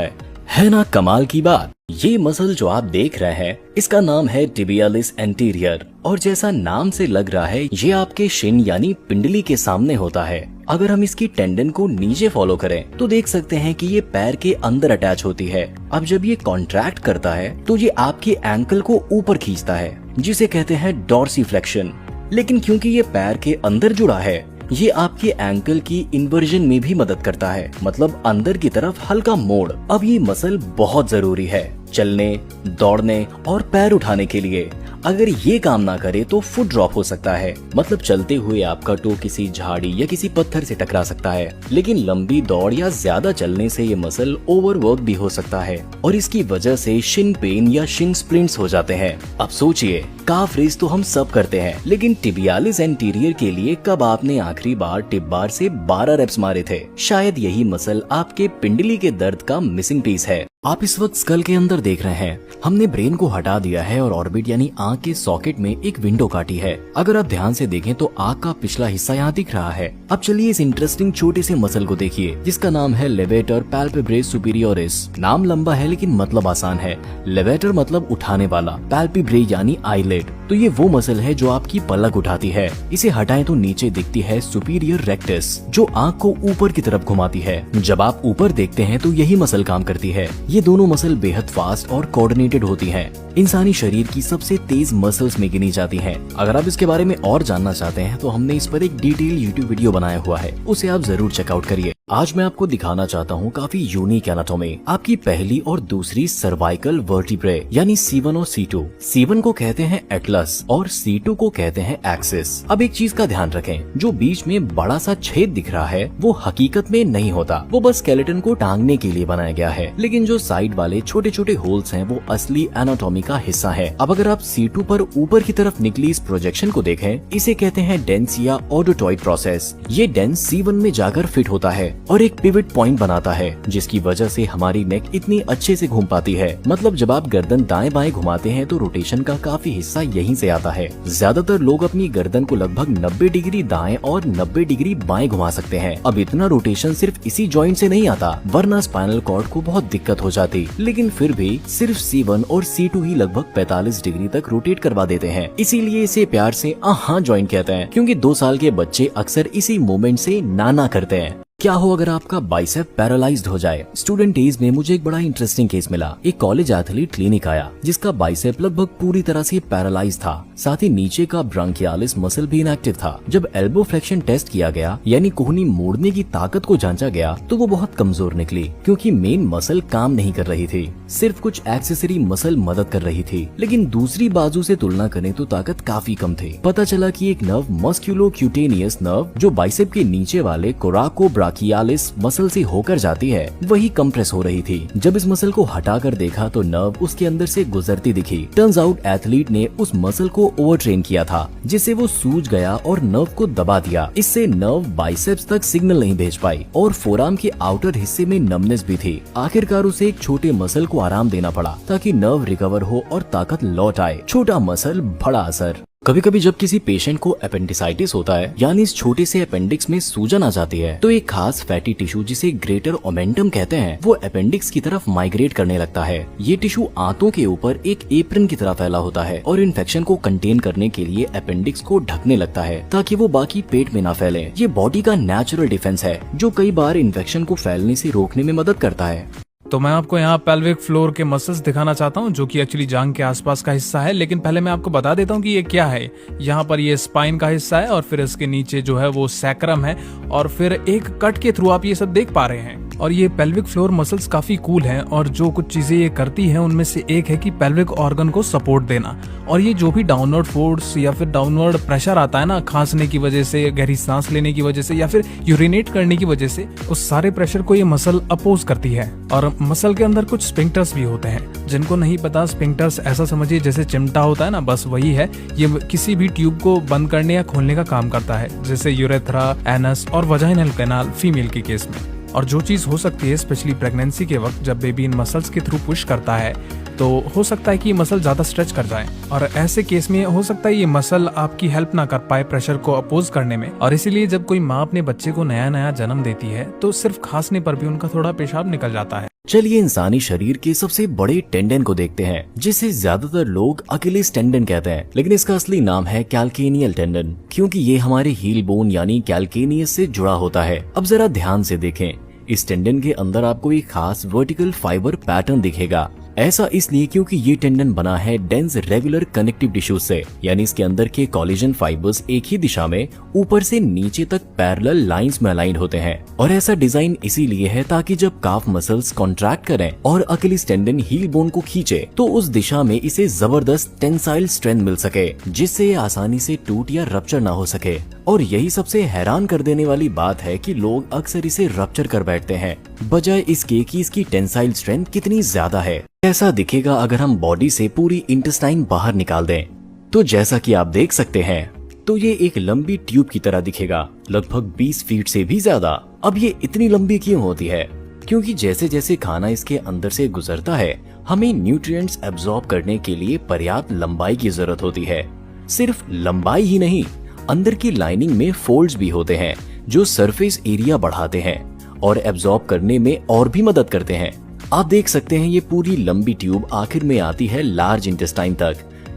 है ना कमाल की बात। ये मसल जो आप देख रहे हैं इसका नाम है टिबियालिस एंटीरियर, और जैसा नाम से लग रहा है ये आपके शिन यानी पिंडली के सामने होता है। अगर हम इसकी टेंडन को नीचे फॉलो करें तो देख सकते हैं कि ये पैर के अंदर अटैच होती है। अब जब ये कॉन्ट्रैक्ट करता है तो ये आपके एंकल को ऊपर खींचता है जिसे कहते हैं डॉर्सीफ्लेक्शन। लेकिन क्योंकि ये पैर के अंदर जुड़ा है ये आपके एंकल की इन्वर्जन में भी मदद करता है, मतलब अंदर की तरफ हल्का मोड़। अब ये मसल बहुत जरूरी है चलने, दौड़ने और पैर उठाने के लिए। अगर ये काम ना करे तो फुट ड्रॉप हो सकता है, मतलब चलते हुए आपका टो किसी झाड़ी या किसी पत्थर से टकरा सकता है। लेकिन लंबी दौड़ या ज्यादा चलने से ये मसल ओवरवर्क भी हो सकता है और इसकी वजह से शिन पेन या शिन स्प्लिंट्स हो जाते हैं। अब सोचिए, काफ रेस तो हम सब करते हैं, लेकिन टिबियालिस एंटीरियर के लिए कब आपने आखिरी बार टिप बार से 12 रेप्स मारे थे? शायद यही मसल आपके पिंडली के दर्द का मिसिंग पीस है। आप इस वक्त स्कल के अंदर देख रहे हैं। हमने ब्रेन को हटा दिया है और ऑर्बिट यानी आंख के सॉकेट में एक विंडो काटी है। अगर आप ध्यान से देखें तो आंख का पिछला हिस्सा यहाँ दिख रहा है। अब चलिए इस इंटरेस्टिंग छोटे से मसल को देखिए जिसका नाम है लेवेटर पैल्पेब्रे सुपीरियोरिस। नाम लंबा है लेकिन मतलब आसान है। लेवेटर मतलब उठाने वाला, पैल्पेब्रे यानी आईलेट। तो ये वो मसल है जो आपकी पलक उठाती है। इसे हटाएं तो नीचे दिखती है सुपीरियर रेक्टस जो आंख को ऊपर की तरफ घुमाती है। जब आप ऊपर देखते हैं तो यही मसल काम करती है। ये दोनों मसल बेहद फास्ट और कोऑर्डिनेटेड होती हैं। इंसानी शरीर की सबसे तेज मसल्स में गिनी जाती हैं। अगर आप इसके बारे में और जानना चाहते हैं तो हमने इस पर एक डिटेल यूट्यूब वीडियो बनाया हुआ है, उसे आप जरूर चेकआउट करिए। आज मैं आपको दिखाना चाहता हूँ काफी यूनिक एनाटॉमी। आपकी पहली और दूसरी सर्वाइकल वर्टिब्रे यानी C1 और C2। C1 को कहते हैं एटलस और C2 को कहते हैं एक्सिस। अब एक चीज का ध्यान रखें, जो बीच में बड़ा सा छेद दिख रहा है वो हकीकत में नहीं होता, वो बस स्केलेटन को टांगने के लिए बनाया गया है। लेकिन जो साइड वाले छोटे छोटे होल्स हैं वो असली एनाटॉमी का हिस्सा है। अब अगर आप C2 पर ऊपर की तरफ निकली इस प्रोजेक्शन को देखें, इसे कहते हैं डेंस या ऑडोटॉइड प्रोसेस। ये डेंस C1 में जाकर फिट होता है और एक पिवट पॉइंट बनाता है जिसकी वजह से हमारी नेक इतनी अच्छे से घूम पाती है। मतलब जब आप गर्दन दाएं बाएं घुमाते हैं तो रोटेशन का काफी हिस्सा यहीं से आता है। ज्यादातर लोग अपनी गर्दन को लगभग 90 डिग्री दाएं और 90 डिग्री बाएं घुमा सकते हैं। अब इतना रोटेशन सिर्फ इसी जॉइंट से नहीं आता, वरना स्पाइनल कॉर्ड को बहुत दिक्कत हो जाती। लेकिन फिर भी सिर्फ C1 और C2 ही लगभग 45 डिग्री तक रोटेट करवा देते हैं। इसीलिए इसे प्यार से आहा जॉइंट कहते हैं, क्योंकि 2 साल के बच्चे अक्सर इसी मूवमेंट से नाना करते हैं। क्या हो अगर आपका बाइसेप पैरालाइज्ड हो जाए? स्टूडेंट एज में मुझे एक बड़ा इंटरेस्टिंग केस मिला। एक कॉलेज एथलीट क्लिनिक आया जिसका बाइसेप लगभग पूरी तरह से पैरालाइज था, साथ ही नीचे का ब्रांकियालिस मसल भी इनएक्टिव था। जब एल्बो फ्लेक्शन टेस्ट किया गया यानी कोहनी मोड़ने की ताकत को जांचा गया तो वो बहुत कमजोर निकली, क्योंकि मेन मसल काम नहीं कर रही थी, सिर्फ कुछ एक्सेसरी मसल मदद कर रही थी। लेकिन दूसरी बाजू से तुलना करें तो ताकत काफी कम थी। पता चला कि एक नर्व मस्क्यूलोक्यूटेनियस नर्व जो बाइसेप के नीचे वाले कोराको ब्राकियालिस मसल से होकर जाती है वही कंप्रेस हो रही थी। जब इस मसल को हटाकर देखा तो नर्व उसके अंदर से गुजरती दिखी। टर्न्स आउट एथलीट ने उस मसल को ओवर ट्रेन किया था जिससे वो सूज गया और नर्व को दबा दिया। इससे नर्व बाइसेप्स तक सिग्नल नहीं भेज पाई और फोरआर्म के आउटर हिस्से में नमनेस भी थी। आखिरकार उसे एक छोटे मसल को आराम देना पड़ा ताकि नर्व रिकवर हो और ताकत लौट आए। छोटा मसल बड़ा असर। कभी कभी जब किसी पेशेंट को अपेंडिसाइटिस होता है यानी इस छोटे से अपेंडिक्स में सूजन आ जाती है तो एक खास फैटी टिश्यू जिसे ग्रेटर ओमेंटम कहते हैं वो अपेंडिक्स की तरफ माइग्रेट करने लगता है। ये टिश्यू आंतों के ऊपर एक एप्रन की तरह फैला होता है और इन्फेक्शन को कंटेन करने के लिए अपेंडिक्स को ढकने लगता है ताकि वो बाकी पेट में ना फैले। ये बॉडी का नेचुरल डिफेंस है जो कई बार इन्फेक्शन को फैलने से रोकने में मदद करता है। तो मैं आपको यहाँ पेल्विक फ्लोर के मसल्स दिखाना चाहता हूँ जो कि एक्चुअली जांघ के आसपास का हिस्सा है। लेकिन पहले मैं आपको बता देता हूँ कि ये क्या है। यहाँ पर ये स्पाइन का हिस्सा है और फिर इसके नीचे जो है वो सैक्रम है और फिर एक कट के थ्रू आप ये सब देख पा रहे हैं। और ये पेल्विक फ्लोर मसल्स काफी कूल हैं और जो कुछ चीजें ये करती हैं उनमें से एक है कि पेल्विक ऑर्गन को सपोर्ट देना। और ये जो भी डाउनवर्ड फोर्स या फिर डाउनवर्ड प्रेशर आता है ना, खांसने की वजह से, गहरी सांस लेने की वजह से या फिर यूरिनेट करने की वजह से, उस सारे प्रेशर को ये मसल अपोज करती है। और मसल के अंदर कुछ स्पिंक्टर्स भी होते हैं। जिनको नहीं पता, स्पिंक्टर्स ऐसा समझिए जैसे चिमटा होता है ना, बस वही है। ये किसी भी ट्यूब को बंद करने या खोलने का काम करता है, जैसे यूरेथ्रा, एनस और वजाइनल कैनाल फीमेल के केस में। और जो चीज हो सकती है स्पेशली प्रेगनेंसी के वक्त जब बेबी इन मसल्स के थ्रू पुश करता है तो हो सकता है कि ये मसल ज्यादा स्ट्रेच कर जाए और ऐसे केस में हो सकता है ये मसल आपकी हेल्प ना कर पाए प्रेशर को अपोज करने में। और इसीलिए जब कोई माँ अपने बच्चे को नया नया जन्म देती है तो सिर्फ खांसने पर भी उनका थोड़ा पेशाब निकल जाता है। चलिए इंसानी शरीर के सबसे बड़े टेंडन को देखते हैं जिसे ज्यादातर लोग अकिलेस टेंडन कहते हैं, लेकिन इसका असली नाम है कैल्केनियल टेंडन, क्योंकि ये हमारे हील बोन यानी कैल्केनियस से जुड़ा होता है। अब जरा ध्यान से देखें, इस टेंडन के अंदर आपको एक खास वर्टिकल फाइबर पैटर्न दिखेगा। ऐसा इसलिए क्योंकि ये टेंडन बना है डेंस रेगुलर कनेक्टिव टिश्यू से, यानी इसके अंदर के कोलेजन फाइबर्स एक ही दिशा में ऊपर से नीचे तक पैरेलल लाइंस में अलाइंड होते हैं। और ऐसा डिजाइन इसीलिए है ताकि जब काफ मसल्स कॉन्ट्रैक्ट करें और अकिलेस टेंडन हील बोन को खींचे तो उस दिशा में इसे जबरदस्त टेंसाइल स्ट्रेंथ मिल सके जिससे ये आसानी से टूट या रप्चर ना हो सके। और यही सबसे हैरान कर देने वाली बात है कि लोग अक्सर इसे रप्चर कर बैठते हैं बजाय इसके कि इसकी टेंसाइल स्ट्रेंथ कितनी ज्यादा है। ऐसा दिखेगा अगर हम बॉडी से पूरी इंटेस्टाइन बाहर निकाल दें। तो जैसा कि आप देख सकते हैं तो ये एक लंबी ट्यूब की तरह दिखेगा, लगभग 20 फीट से भी ज्यादा। अब ये इतनी लंबी क्यों होती है? क्योंकि जैसे जैसे खाना इसके अंदर से गुजरता है हमें न्यूट्रिएंट्स एब्जॉर्ब करने के लिए पर्याप्त लंबाई की जरूरत होती है। सिर्फ लंबाई ही नहीं, अंदर की लाइनिंग में फोल्ड्स भी होते हैं जो सरफेस एरिया बढ़ाते हैं और एब्जॉर्ब करने में और भी मदद करते हैं। आप देख सकते हैं ये पूरी लंबी ट्यूब आखिर में आती है लार्ज इंटेस्टाइन तक,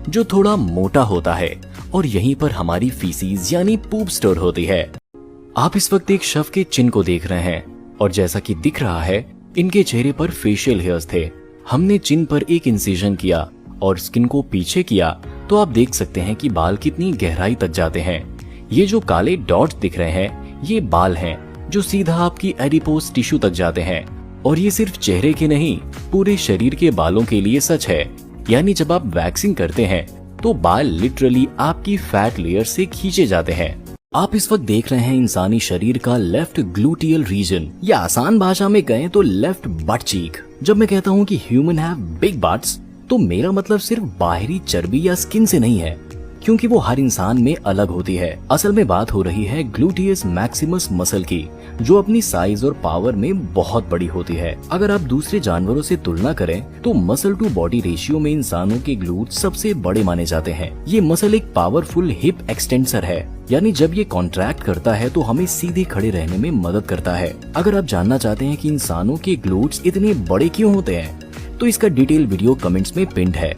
जो थोड़ा मोटा होता है और यहीं पर हमारी फीसीज यानी पूप स्टोर होती है। आप इस वक्त एक शव के चिन्ह को देख रहे हैं और जैसा कि दिख रहा है इनके चेहरे पर फेशियल हेयर्स थे। हमने चिन्ह पर एक इंसिजन किया और स्किन को पीछे किया तो आप देख सकते हैं कि बाल कितनी गहराई तक जाते हैं। ये जो काले डॉट्स दिख रहे हैं ये बाल हैं जो सीधा आपकी एडिपोज टिश्यू तक जाते हैं। और ये सिर्फ चेहरे के नहीं पूरे शरीर के बालों के लिए सच है। यानी जब आप वैक्सिंग करते हैं तो बाल लिटरली आपकी फैट लेयर से खींचे जाते हैं। आप इस वक्त देख रहे हैं इंसानी शरीर का लेफ्ट ग्लूटियल रीजन, या आसान भाषा में कहें तो लेफ्ट बट चीक। जब मैं कहता हूँ कि ह्यूमन हैव बिग बट्स तो मेरा मतलब सिर्फ बाहरी चर्बी या स्किन से नहीं है, क्योंकि वो हर इंसान में अलग होती है। असल में बात हो रही है ग्लूटियस मैक्सिमस मसल की, जो अपनी साइज और पावर में बहुत बड़ी होती है। अगर आप दूसरे जानवरों से तुलना करें तो मसल टू बॉडी रेशियो में इंसानों के ग्लूट सबसे बड़े माने जाते हैं। ये मसल एक पावरफुल हिप एक्सटेंसर है, यानी जब ये कॉन्ट्रैक्ट करता है तो हमें सीधे खड़े रहने में मदद करता है। अगर आप जानना चाहते हैं कि इंसानों के ग्लूट्स इतने बड़े क्यों होते हैं तो इसका डिटेल वीडियो कमेंट्स में पिन्ड है।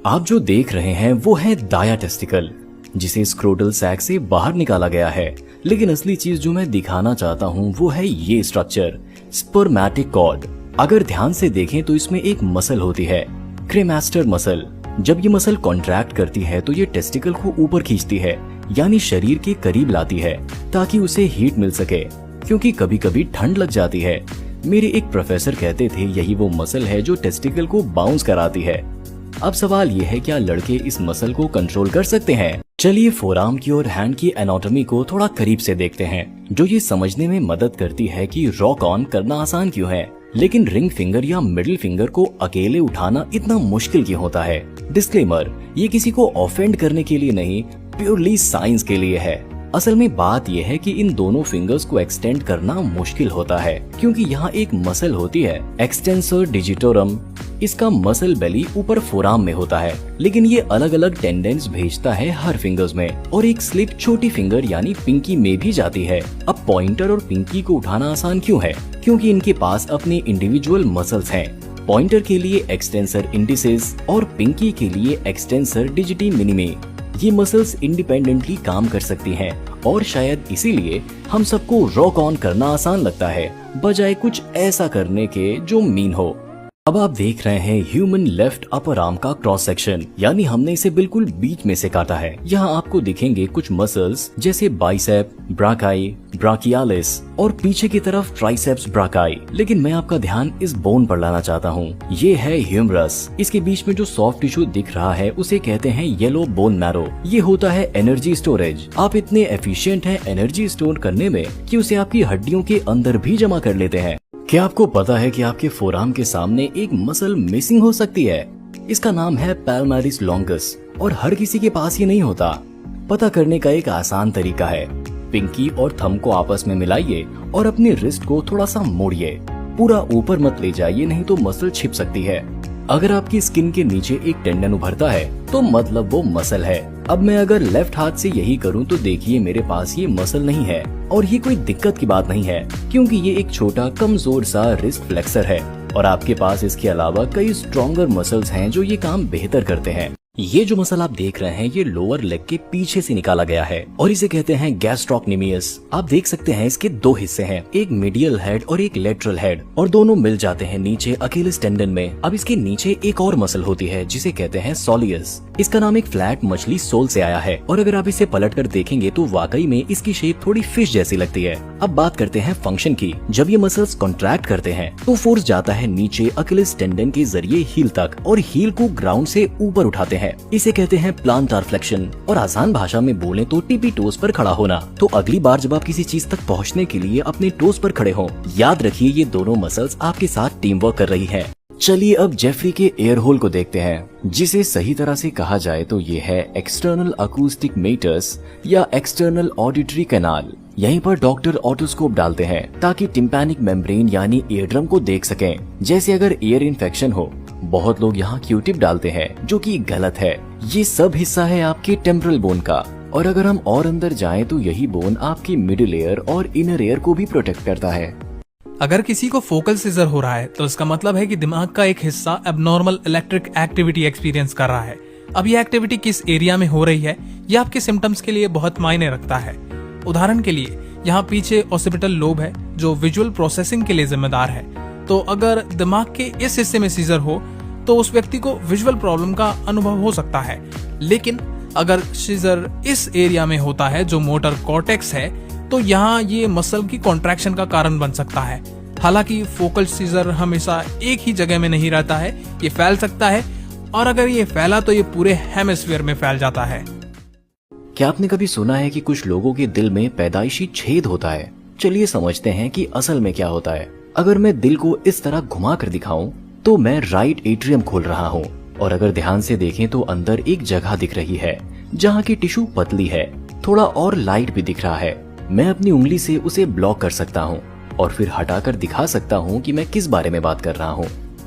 आप जो देख रहे हैं वो है दाया टेस्टिकल, जिसे स्क्रोटल सैक से बाहर निकाला गया है। लेकिन असली चीज जो मैं दिखाना चाहता हूँ वो है ये स्ट्रक्चर, स्पर्मेटिक कॉर्ड। अगर ध्यान से देखें तो इसमें एक मसल होती है, क्रेमास्टर मसल। जब ये मसल कॉन्ट्रैक्ट करती है तो ये टेस्टिकल को ऊपर खींचती है, यानी शरीर के करीब लाती है ताकि उसे हीट मिल सके, क्योंकि कभी कभी ठंड लग जाती है। मेरे एक प्रोफेसर कहते थे यही वो मसल है जो टेस्टिकल को बाउंस कराती है। अब सवाल ये है क्या लड़के इस मसल को कंट्रोल कर सकते हैं? चलिए फोरआर्म की और हैंड की एनाटॉमी को थोड़ा करीब से देखते हैं, जो ये समझने में मदद करती है कि रॉक ऑन करना आसान क्यों है, लेकिन रिंग फिंगर या मिडिल फिंगर को अकेले उठाना इतना मुश्किल क्यों होता है। डिस्क्लेमर, ये किसी को ऑफेंड करने के लिए नहीं, प्योरली साइंस के लिए है। असल में बात यह है कि इन दोनों फिंगर्स को एक्सटेंड करना मुश्किल होता है, क्योंकि यहाँ एक मसल होती है एक्सटेंसर डिजिटोरम। इसका मसल बेली ऊपर फोरआर्म में होता है, लेकिन ये अलग अलग टेंडेंस भेजता है हर फिंगर्स में, और एक स्लिप छोटी फिंगर यानी पिंकी में भी जाती है। अब पॉइंटर और पिंकी को उठाना आसान क्यों है? क्योंकि इनके पास अपने इंडिविजुअल मसल्स हैं। पॉइंटर के लिए एक्सटेंसर इंडिसेस और पिंकी के लिए एक्सटेंसर डिजिटी मिनिमी। ये मसल्स इंडिपेंडेंटली काम कर सकती हैं और शायद इसीलिए हम सबको रॉक ऑन करना आसान लगता है, बजाय कुछ ऐसा करने के जो मीन हो। अब आप देख रहे हैं ह्यूमन लेफ्ट अपर आर्म का क्रॉस सेक्शन, यानी हमने इसे बिल्कुल बीच में से काटा है। यहाँ आपको दिखेंगे कुछ मसल्स जैसे बाइसेप, ब्राकाई, ब्राकियालिस और पीछे की तरफ ट्राइसेप्स ब्राकाई। लेकिन मैं आपका ध्यान इस बोन पर लाना चाहता हूँ। ये है ह्यूमरस। इसके बीच में जो सॉफ्ट टिश्यू दिख रहा है उसे कहते हैं येलो बोन मैरो। ये होता है एनर्जी स्टोरेज। आप इतने एफिशिएंट हैं एनर्जी स्टोर करने में कि उसे आपकी हड्डियों के अंदर भी जमा कर लेते हैं। क्या आपको पता है कि आपके फोरआर्म के सामने एक मसल मिसिंग हो सकती है? इसका नाम है पैल्मारिस लॉन्गस, और हर किसी के पास ये नहीं होता। पता करने का एक आसान तरीका है, पिंकी और थंब को आपस में मिलाइए और अपने रिस्ट को थोड़ा सा मोड़िए। पूरा ऊपर मत ले जाइए, नहीं तो मसल छिप सकती है। अगर आपकी स्किन के नीचे एक टेंडन उभरता है तो मतलब वो मसल है। अब मैं अगर लेफ्ट हाथ से यही करूं तो देखिए मेरे पास ये मसल नहीं है, और ये कोई दिक्कत की बात नहीं है, क्योंकि ये एक छोटा कमजोर सा रिस्ट फ्लेक्सर है और आपके पास इसके अलावा कई स्ट्रॉन्गर मसल्स हैं जो ये काम बेहतर करते हैं। ये जो मसल आप देख रहे हैं ये लोअर लेग के पीछे से निकाला गया है और इसे कहते हैं गैस्ट्रोक्निमियस। आप देख सकते हैं इसके दो हिस्से हैं, एक मीडियल हेड और एक लेटरल हेड, और दोनों मिल जाते हैं नीचे अकेलिस टेंडन में। अब इसके नीचे एक और मसल होती है जिसे कहते हैं सोलियस। इसका नाम एक फ्लैट मछली सोल से आया है, और अगर आप इसे पलट कर देखेंगे तो वाकई में इसकी शेप थोड़ी फिश जैसी लगती है। अब बात करते हैं फंक्शन की। जब ये मसल्स कॉन्ट्रैक्ट करते हैं तो फोर्स जाता है नीचे अकेलिस टेंडन के जरिए हील तक, और हील को ग्राउंड से ऊपर उठाते हैं। इसे कहते हैं प्लांटार फ्लेक्शन, और आसान भाषा में बोले तो टिपी टोज पर खड़ा होना। तो अगली बार जब आप किसी चीज तक पहुंचने के लिए अपने टोज पर खड़े हों, याद रखिए ये दोनों मसल्स आपके साथ टीम वर्क कर रही है। चलिए अब जेफरी के एयर होल को देखते हैं, जिसे सही तरह से कहा जाए तो ये है एक्सटर्नल अकूस्टिक मेटर्स या एक्सटर्नल ऑडिटरी कैनाल। यहीं पर डॉक्टर ऑटोस्कोप डालते हैं ताकि टिम्पैनिक मेम्ब्रेन यानी ईयर ड्रम को देख सकें। जैसे अगर ईयर इन्फेक्शन हो, बहुत लोग यहाँ क्यूटिप डालते हैं, जो कि गलत है। ये सब हिस्सा है आपके टेम्पोरल बोन का, और अगर हम और अंदर जाएं तो यही बोन आपकी मिडिल ईयर और इनर ईयर को भी प्रोटेक्ट करता है। अगर किसी को फोकल सीजर हो रहा है तो इसका मतलब है कि दिमाग का एक हिस्सा एबनॉर्मल इलेक्ट्रिक एक्टिविटी एक्सपीरियंस कर रहा है। अब ये एक्टिविटी किस एरिया में हो रही है ये आपके सिम्टम्स के लिए बहुत मायने रखता है। उदाहरण के लिए यहाँ पीछे ऑसिपिटल लोब है जो विजुअल प्रोसेसिंग के लिए जिम्मेदार है। तो अगर दिमाग के इस हिस्से में सीजर हो तो उस व्यक्ति को विजुअल प्रॉब्लम का अनुभव हो सकता है। लेकिन अगर सीजर इस एरिया में होता है जो मोटर कॉर्टेक्स है तो यहाँ ये मसल की कॉन्ट्रैक्शन का कारण बन सकता है। हालांकि फोकल सीजर हमेशा एक ही जगह में नहीं रहता है, ये फैल सकता है, और अगर ये फैला तो ये पूरे हेमिस्फीयर में फैल जाता है। क्या आपने कभी सुना है कि कुछ लोगों के दिल में पैदाइशी छेद होता है? चलिए समझते हैं कि असल में क्या होता है। अगर मैं दिल को इस तरह घुमा कर दिखाऊं तो मैं राइट एट्रियम खोल रहा हूँ, और अगर ध्यान से देखें तो अंदर एक जगह दिख रही है जहाँ की टिश्यू पतली है, थोड़ा और लाइट भी दिख रहा है। मैं अपनी उंगली से उसे ब्लॉक कर सकता हूँ और फिर हटाकर दिखा सकता हूँ कि मैं किस बारे में बात कर रहा हूँ।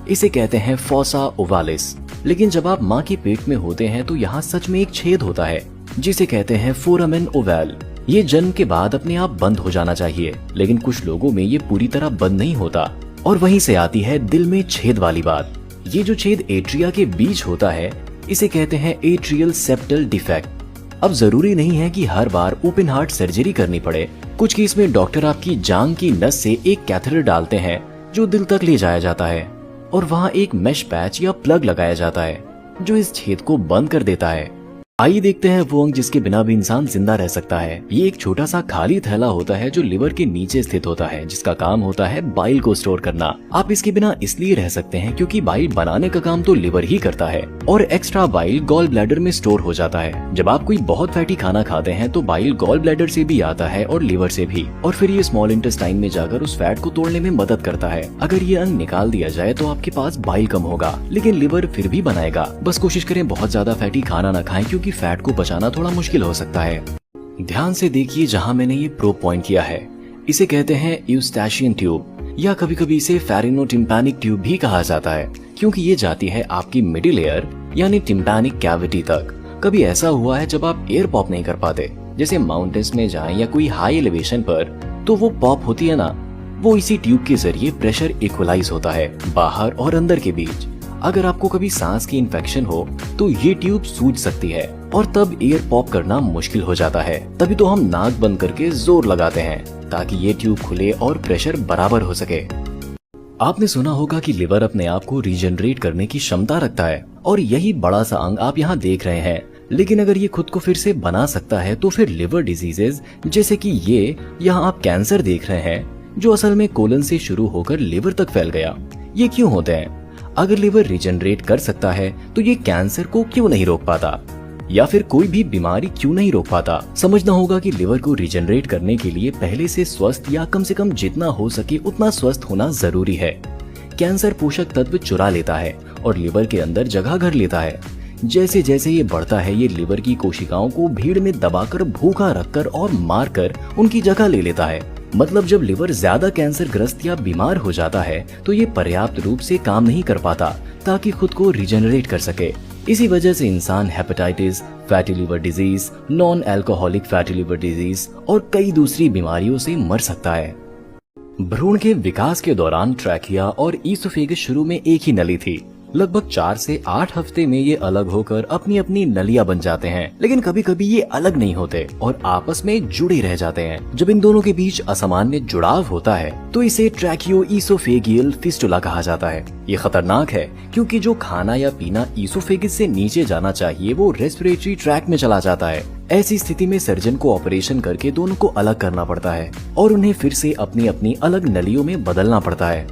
इसे कहते हैं फोसा ओवालिस। लेकिन जब आप माँ के पेट में होते हैं तो यहाँ सच में एक छेद होता है जिसे कहते हैं फोरामेन ओवल। ये जन्म के बाद अपने आप बंद हो जाना चाहिए, लेकिन कुछ लोगों में ये पूरी तरह बंद नहीं होता, और वहीं से आती है दिल में छेद वाली बात। ये जो छेद एट्रिया के बीच होता है इसे कहते हैं एट्रियल सेप्टल डिफेक्ट। अब जरूरी नहीं है कि हर बार ओपन हार्ट सर्जरी करनी पड़े। कुछ केस में डॉक्टर आपकी जांघ की नस से एक कैथेटर डालते हैं जो दिल तक ले जाया जाता है, और वहाँ एक मेश पैच या प्लग लगाया जाता है जो इस छेद को बंद कर देता है। आइए देखते हैं वो अंग जिसके बिना भी इंसान जिंदा रह सकता है। ये एक छोटा सा खाली थैला होता है जो लिवर के नीचे स्थित होता है, जिसका काम होता है बाइल को स्टोर करना। आप इसके बिना इसलिए रह सकते हैं क्योंकि बाइल बनाने का काम तो लिवर ही करता है, और एक्स्ट्रा बाइल गॉल ब्लैडर में स्टोर हो जाता है। जब आप कोई बहुत फैटी खाना खाते हैं तो बाइल गॉल ब्लैडर से भी आता है और लिवर से भी, और फिर ये स्मॉल इंटेस्टाइन में जाकर उस फैट को तोड़ने में मदद करता है। अगर ये अंग निकाल दिया जाए तो आपके पास बाइल कम होगा, लेकिन लिवर फिर भी बनाएगा। बस कोशिश करें बहुत ज्यादा फैटी खाना न खाएं, क्योंकि फैट को बचाना थोड़ा मुश्किल हो सकता है। ध्यान से देखिए जहां मैंने ये प्रोब पॉइंट किया है, इसे कहते हैं यूस्टैशियन ट्यूब, या कभी कभी इसे फेरिनो-टिम्पैनिक ट्यूब भी कहा जाता है, क्योंकि ये जाती है आपकी मिडिल ईयर यानी टिम्पैनिक कैविटी तक। कभी ऐसा हुआ है जब आप एयर पॉप नहीं कर पाते, जैसे माउंटेन्स में जाएं या कोई हाई एलिवेशन पर, तो वो पॉप होती है ना, वो इसी ट्यूब के जरिए प्रेशर इक्वलाइज होता है बाहर और अंदर के बीच। अगर आपको कभी सांस की इन्फेक्शन हो तो ये ट्यूब सूज सकती है और तब एयर पॉप करना मुश्किल हो जाता है। तभी तो हम नाक बंद करके जोर लगाते हैं ताकि ये ट्यूब खुले और प्रेशर बराबर हो सके। आपने सुना होगा कि लिवर अपने आप को रीजनरेट करने की क्षमता रखता है, और यही बड़ा सा अंग आप यहाँ देख रहे हैं। लेकिन अगर ये खुद को फिर से बना सकता है तो फिर लिवर डिजीजेज जैसे कि ये यहाँ आप कैंसर देख रहे हैं, जो असल में कोलन से शुरू होकर लिवर तक फैल गया, ये क्यों होते हैं? अगर लिवर रिजनरेट कर सकता है तो ये कैंसर को क्यों नहीं रोक पाता, या फिर कोई भी बीमारी क्यों नहीं रोक पाता? समझना होगा कि लिवर को रिजनरेट करने के लिए पहले से स्वस्थ या कम से कम जितना हो सके उतना स्वस्थ होना जरूरी है। कैंसर पोषक तत्व चुरा लेता है और लिवर के अंदर जगह घर लेता है। जैसे जैसे ये बढ़ता है, ये लिवर की कोशिकाओं को भीड़ में दबाकर, भूखा रखकर और मारकर उनकी जगह ले लेता है। मतलब जब लिवर ज्यादा कैंसर ग्रस्त या बीमार हो जाता है तो ये पर्याप्त रूप से काम नहीं कर पाता ताकि खुद को रिजनरेट कर सके। इसी वजह से इंसान hepatitis, fatty liver disease, non alcoholic fatty liver disease और कई दूसरी बीमारियों से मर सकता है। भ्रूण के विकास के दौरान ट्रैकिया और ईसोफेगस शुरू में एक ही नली थी। लगभग 4 से 8 हफ्ते में ये अलग होकर अपनी अपनी नलियां बन जाते हैं, लेकिन कभी कभी ये अलग नहीं होते और आपस में जुड़े रह जाते हैं। जब इन दोनों के बीच असामान्य जुड़ाव होता है तो इसे ट्रैकियो-ईसोफेगियल फिस्टुला कहा जाता है। ये खतरनाक है क्योंकि जो खाना या पीना ईसोफेगिस से नीचे जाना चाहिए वो रेस्पिरेटरी ट्रैक में चला जाता है। ऐसी स्थिति में सर्जन को ऑपरेशन करके दोनों को अलग करना पड़ता है और उन्हें फिर से अपनी अपनी अलग नलियों में बदलना पड़ता है।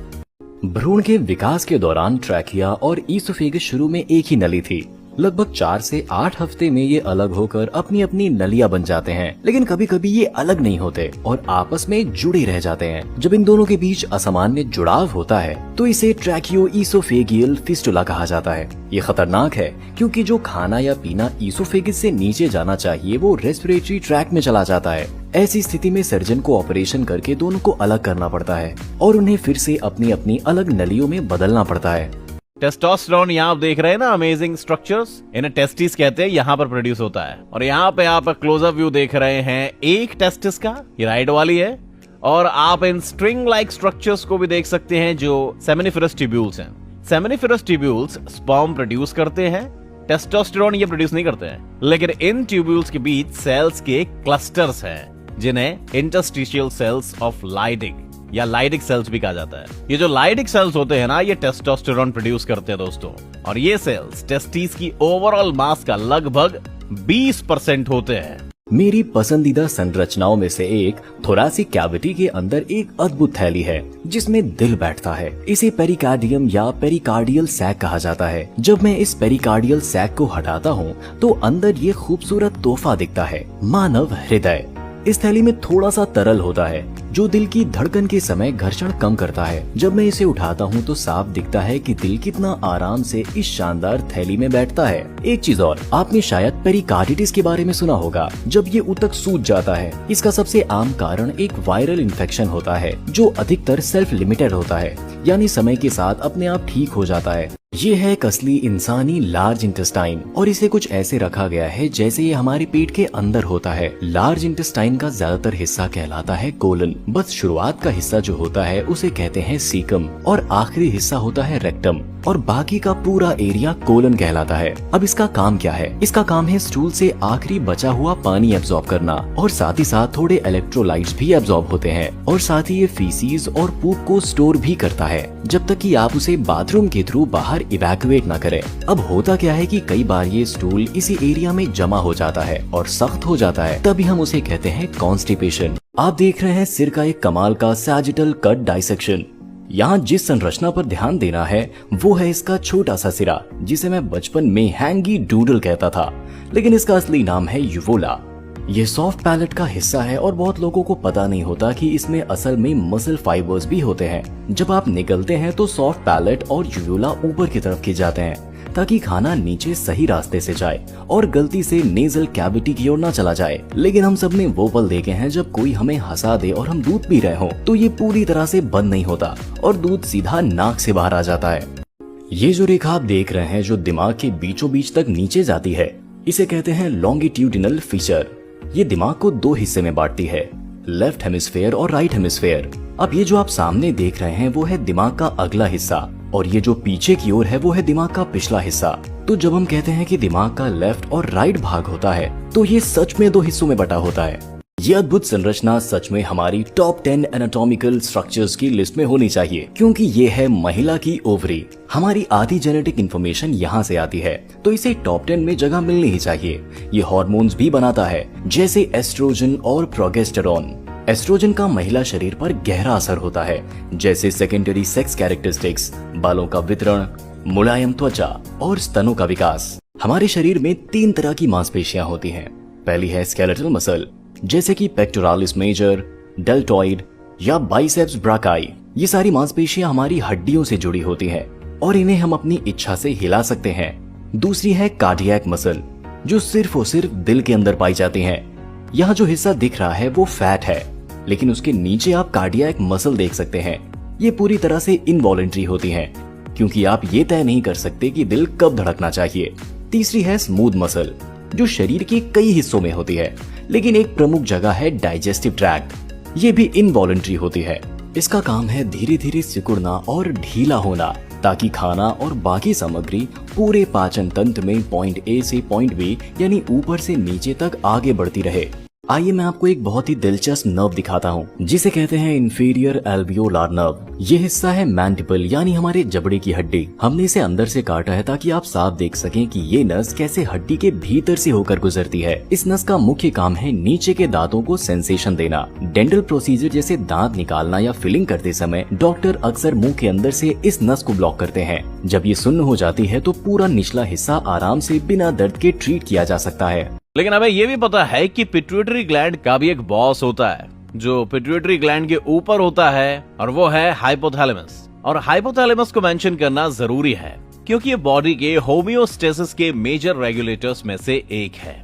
भ्रूण के विकास के दौरान ट्रैकिया और ईसोफेगस शुरू में एक ही नली थी। लगभग 4 से 8 हफ्ते में ये अलग होकर अपनी अपनी नलियां बन जाते हैं, लेकिन कभी कभी ये अलग नहीं होते और आपस में जुड़े रह जाते हैं। जब इन दोनों के बीच असामान्य जुड़ाव होता है तो इसे ट्रैकियोइसोफेगियल फिस्टुला कहा जाता है। ये खतरनाक है क्योंकि जो खाना या पीना ईसोफेगिस से नीचे जाना चाहिए वो रेस्पिरेटरी ट्रैक में चला जाता है। ऐसी स्थिति में सर्जन को ऑपरेशन करके दोनों को अलग करना पड़ता है और उन्हें फिर से अपनी अपनी अलग नलियों में बदलना पड़ता है। टेस्टोस्टेरोन यहाँ आप देख रहे हैं ना, अमेजिंग स्ट्रक्चर्स, इन्हें टेस्टिस कहते हैं, यहाँ पर प्रोड्यूस होता है। और यहाँ पे आप क्लोजअप व्यू देख रहे हैं एक टेस्टिस का, ये राइट वाली है, और आप इन स्ट्रिंग लाइक स्ट्रक्चर्स को भी देख सकते हैं जो सेमिनिफेरस ट्यूब्यूल्स हैं। सेमिनिफेरस ट्यूब्यूल्स स्पर्म प्रोड्यूस करते हैं, टेस्टोस्टेरोन ये प्रोड्यूस नहीं करते हैं, लेकिन इन ट्यूब्यूल्स के बीच सेल्स के क्लस्टर्स हैं जिन्हें इंटरस्टिशियल सेल्स ऑफ लाइडिक या लाइडिक सेल्स भी कहा जाता है। ये जो लाइडिक सेल्स होते हैं ना, ये टेस्टोस्टेरोन प्रोड्यूस करते हैं दोस्तों, और ये सेल्स टेस्टिस की ओवरऑल मास का लगभग 20% होते हैं। मेरी पसंदीदा संरचनाओं में से एक थोरासिक कैविटी के अंदर एक अद्भुत थैली है जिसमें दिल बैठता है। इसे पेरिकार्डियम या पेरिकार्डियल सैक कहा जाता है। जब मैं इस पेरिकार्डियल सैक को हटाता हूँ तो अंदर ये खूबसूरत तोहफा दिखता है, मानव हृदय। इस थैली में थोड़ा सा तरल होता है जो दिल की धड़कन के समय घर्षण कम करता है। जब मैं इसे उठाता हूँ तो साफ दिखता है कि दिल कितना आराम से इस शानदार थैली में बैठता है। एक चीज और, आपने शायद पेरिकार्डिटिस के बारे में सुना होगा, जब ये ऊतक सूज जाता है। इसका सबसे आम कारण एक वायरल इन्फेक्शन होता है जो अधिकतर सेल्फ लिमिटेड होता है, यानी समय के साथ अपने आप ठीक हो जाता है। ये है एक असली इंसानी लार्ज इंटेस्टाइन और इसे कुछ ऐसे रखा गया है जैसे ये हमारे पेट के अंदर होता है। लार्ज इंटेस्टाइन का ज्यादातर हिस्सा कहलाता है कोलन। बस शुरुआत का हिस्सा जो होता है उसे कहते हैं सीकम और आखिरी हिस्सा होता है रेक्टम और बाकी का पूरा एरिया कोलन कहलाता है। अब इसका काम क्या है? इसका काम है स्टूल से आखिरी बचा हुआ पानी एब्जॉर्ब करना और साथ ही साथ थोड़े इलेक्ट्रोलाइट्स भी एब्जॉर्ब होते हैं और साथ ही ये फीसीज और पूप को स्टोर भी करता है जब तक कि आप उसे बाथरूम के थ्रू बाहर इवैक्यूएट न करें। अब होता क्या है कि कई बार ये स्टूल इसी एरिया में जमा हो जाता है और सख्त हो जाता है, तभी हम उसे कहते हैं कॉन्स्टिपेशन। आप देख रहे हैं सिर का एक कमाल का सैजिटल कट डाइसेक्शन। यहाँ जिस संरचना पर ध्यान देना है वो है इसका छोटा सा सिरा, जिसे मैं बचपन में हैंगी डूडल कहता था, लेकिन इसका असली नाम है यूवोला। ये सॉफ्ट पैलेट का हिस्सा है और बहुत लोगों को पता नहीं होता कि इसमें असल में मसल फाइबर्स भी होते हैं। जब आप निकलते हैं तो सॉफ्ट पैलेट और यूवोला ऊपर की तरफ खिंच जाते हैं ताकि खाना नीचे सही रास्ते से जाए और गलती से नेजल कैविटी की ओर न चला जाए। लेकिन हम सब ने वो पल देखे हैं जब कोई हमें हंसा दे और हम दूध पी रहे हो तो ये पूरी तरह से बंद नहीं होता और दूध सीधा नाक से बाहर आ जाता है। ये जो रेखा आप देख रहे हैं जो दिमाग के बीचों बीच तक नीचे जाती है, इसे कहते हैं लॉन्गिट्यूडिनल फीचर। ये दिमाग को दो हिस्से में बांटती है, लेफ्ट हेमिस्फेयर और राइट हेमिस्फेयर। अब ये जो आप सामने देख रहे हैं वो है दिमाग का अगला हिस्सा और ये जो पीछे की ओर है वो है दिमाग का पिछला हिस्सा। तो जब हम कहते हैं कि दिमाग का लेफ्ट और राइट भाग होता है तो ये सच में दो हिस्सों में बटा होता है। ये अद्भुत संरचना सच में हमारी टॉप 10 एनाटॉमिकल स्ट्रक्चर्स की लिस्ट में होनी चाहिए, क्योंकि ये है महिला की ओवरी। हमारी आधी जेनेटिक इंफॉर्मेशन यहाँ से आती है, तो इसे टॉप 10 में जगह मिलनी ही चाहिए। ये हार्मोन्स भी बनाता है जैसे एस्ट्रोजन और प्रोगेस्टेरॉन। एस्ट्रोजन का महिला शरीर पर गहरा असर होता है, जैसे सेकेंडरी सेक्स कैरेक्टरिस्टिक्स, बालों का वितरण, मुलायम त्वचा और स्तनों का विकास। हमारे शरीर में 3 तरह की मांसपेशियां होती हैं। पहली है स्केलेटल मसल, जैसे कि पेक्टोरालिस मेजर, डेल्टॉइड या बाइसेप्स ब्राकाई। ये सारी मांसपेशियां हमारी हड्डियों से जुड़ी होती हैं और इन्हें हम अपनी इच्छा से हिला सकते हैं। दूसरी है कार्डियक मसल, जो सिर्फ और सिर्फ दिल के अंदर पाई जाती हैं। यहाँ जो हिस्सा दिख रहा है वो फैट है, लेकिन उसके नीचे आप कार्डियक मसल देख सकते हैं। ये पूरी तरह से इनवॉलेंट्री होती हैं, क्योंकि आप ये तय नहीं कर सकते कि दिल कब धड़कना चाहिए। तीसरी है स्मूथ मसल, जो शरीर के कई हिस्सों में होती है, लेकिन एक प्रमुख जगह है डाइजेस्टिव ट्रैक्ट। ये भी इनवॉलेंट्री होती है। इसका काम है धीरे धीरे सिकुड़ना और ढीला होना, ताकि खाना और बाकी सामग्री पूरे पाचन तंत्र में पॉइंट ए से पॉइंट बी यानी ऊपर से नीचे तक आगे बढ़ती रहे। आइए मैं आपको एक बहुत ही दिलचस्प नर्व दिखाता हूँ जिसे कहते हैं इंफीरियर एल्वियोलार नर्व। ये हिस्सा है मैंडिबल यानी हमारे जबड़े की हड्डी। हमने इसे अंदर से काटा है ताकि आप साफ देख सकें कि ये नस कैसे हड्डी के भीतर से होकर गुजरती है। इस नस का मुख्य काम है नीचे के दांतों को सेंसेशन देना। डेंटल प्रोसीजर जैसे दांत निकालना या फिलिंग करते समय डॉक्टर अक्सर मुंह के अंदर से इस नस को ब्लॉक करते हैं। जब ये सुन्न हो जाती है तो पूरा निचला हिस्सा आराम से बिना दर्द के ट्रीट किया जा सकता है। लेकिन हमें ये भी पता है कि पिट्यूटरी ग्लैंड का भी एक बॉस होता है जो पिट्यूटरी ग्लैंड के ऊपर होता है, और वो है हाइपोथैलेमस। और हाइपोथैलेमस को मेंशन करना जरूरी है क्योंकि ये बॉडी के होमियोस्टेसिस के मेजर रेगुलेटर्स में से एक है।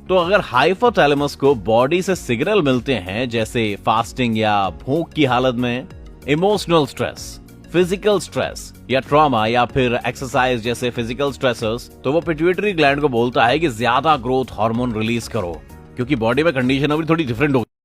तो अगर हाइपोथैलेमस को बॉडी से सिग्नल मिलते हैं जैसे फास्टिंग या भूख की हालत में, इमोशनल स्ट्रेस, फिजिकल स्ट्रेस या ट्रॉमा या फिर एक्सरसाइज जैसे फिजिकल स्ट्रेसर्स, तो वो पिट्यूटरी ग्लैंड को बोलता है कि ज्यादा ग्रोथ हार्मोन रिलीज करो क्योंकि बॉडी में कंडीशन अभी थोड़ी डिफरेंट हो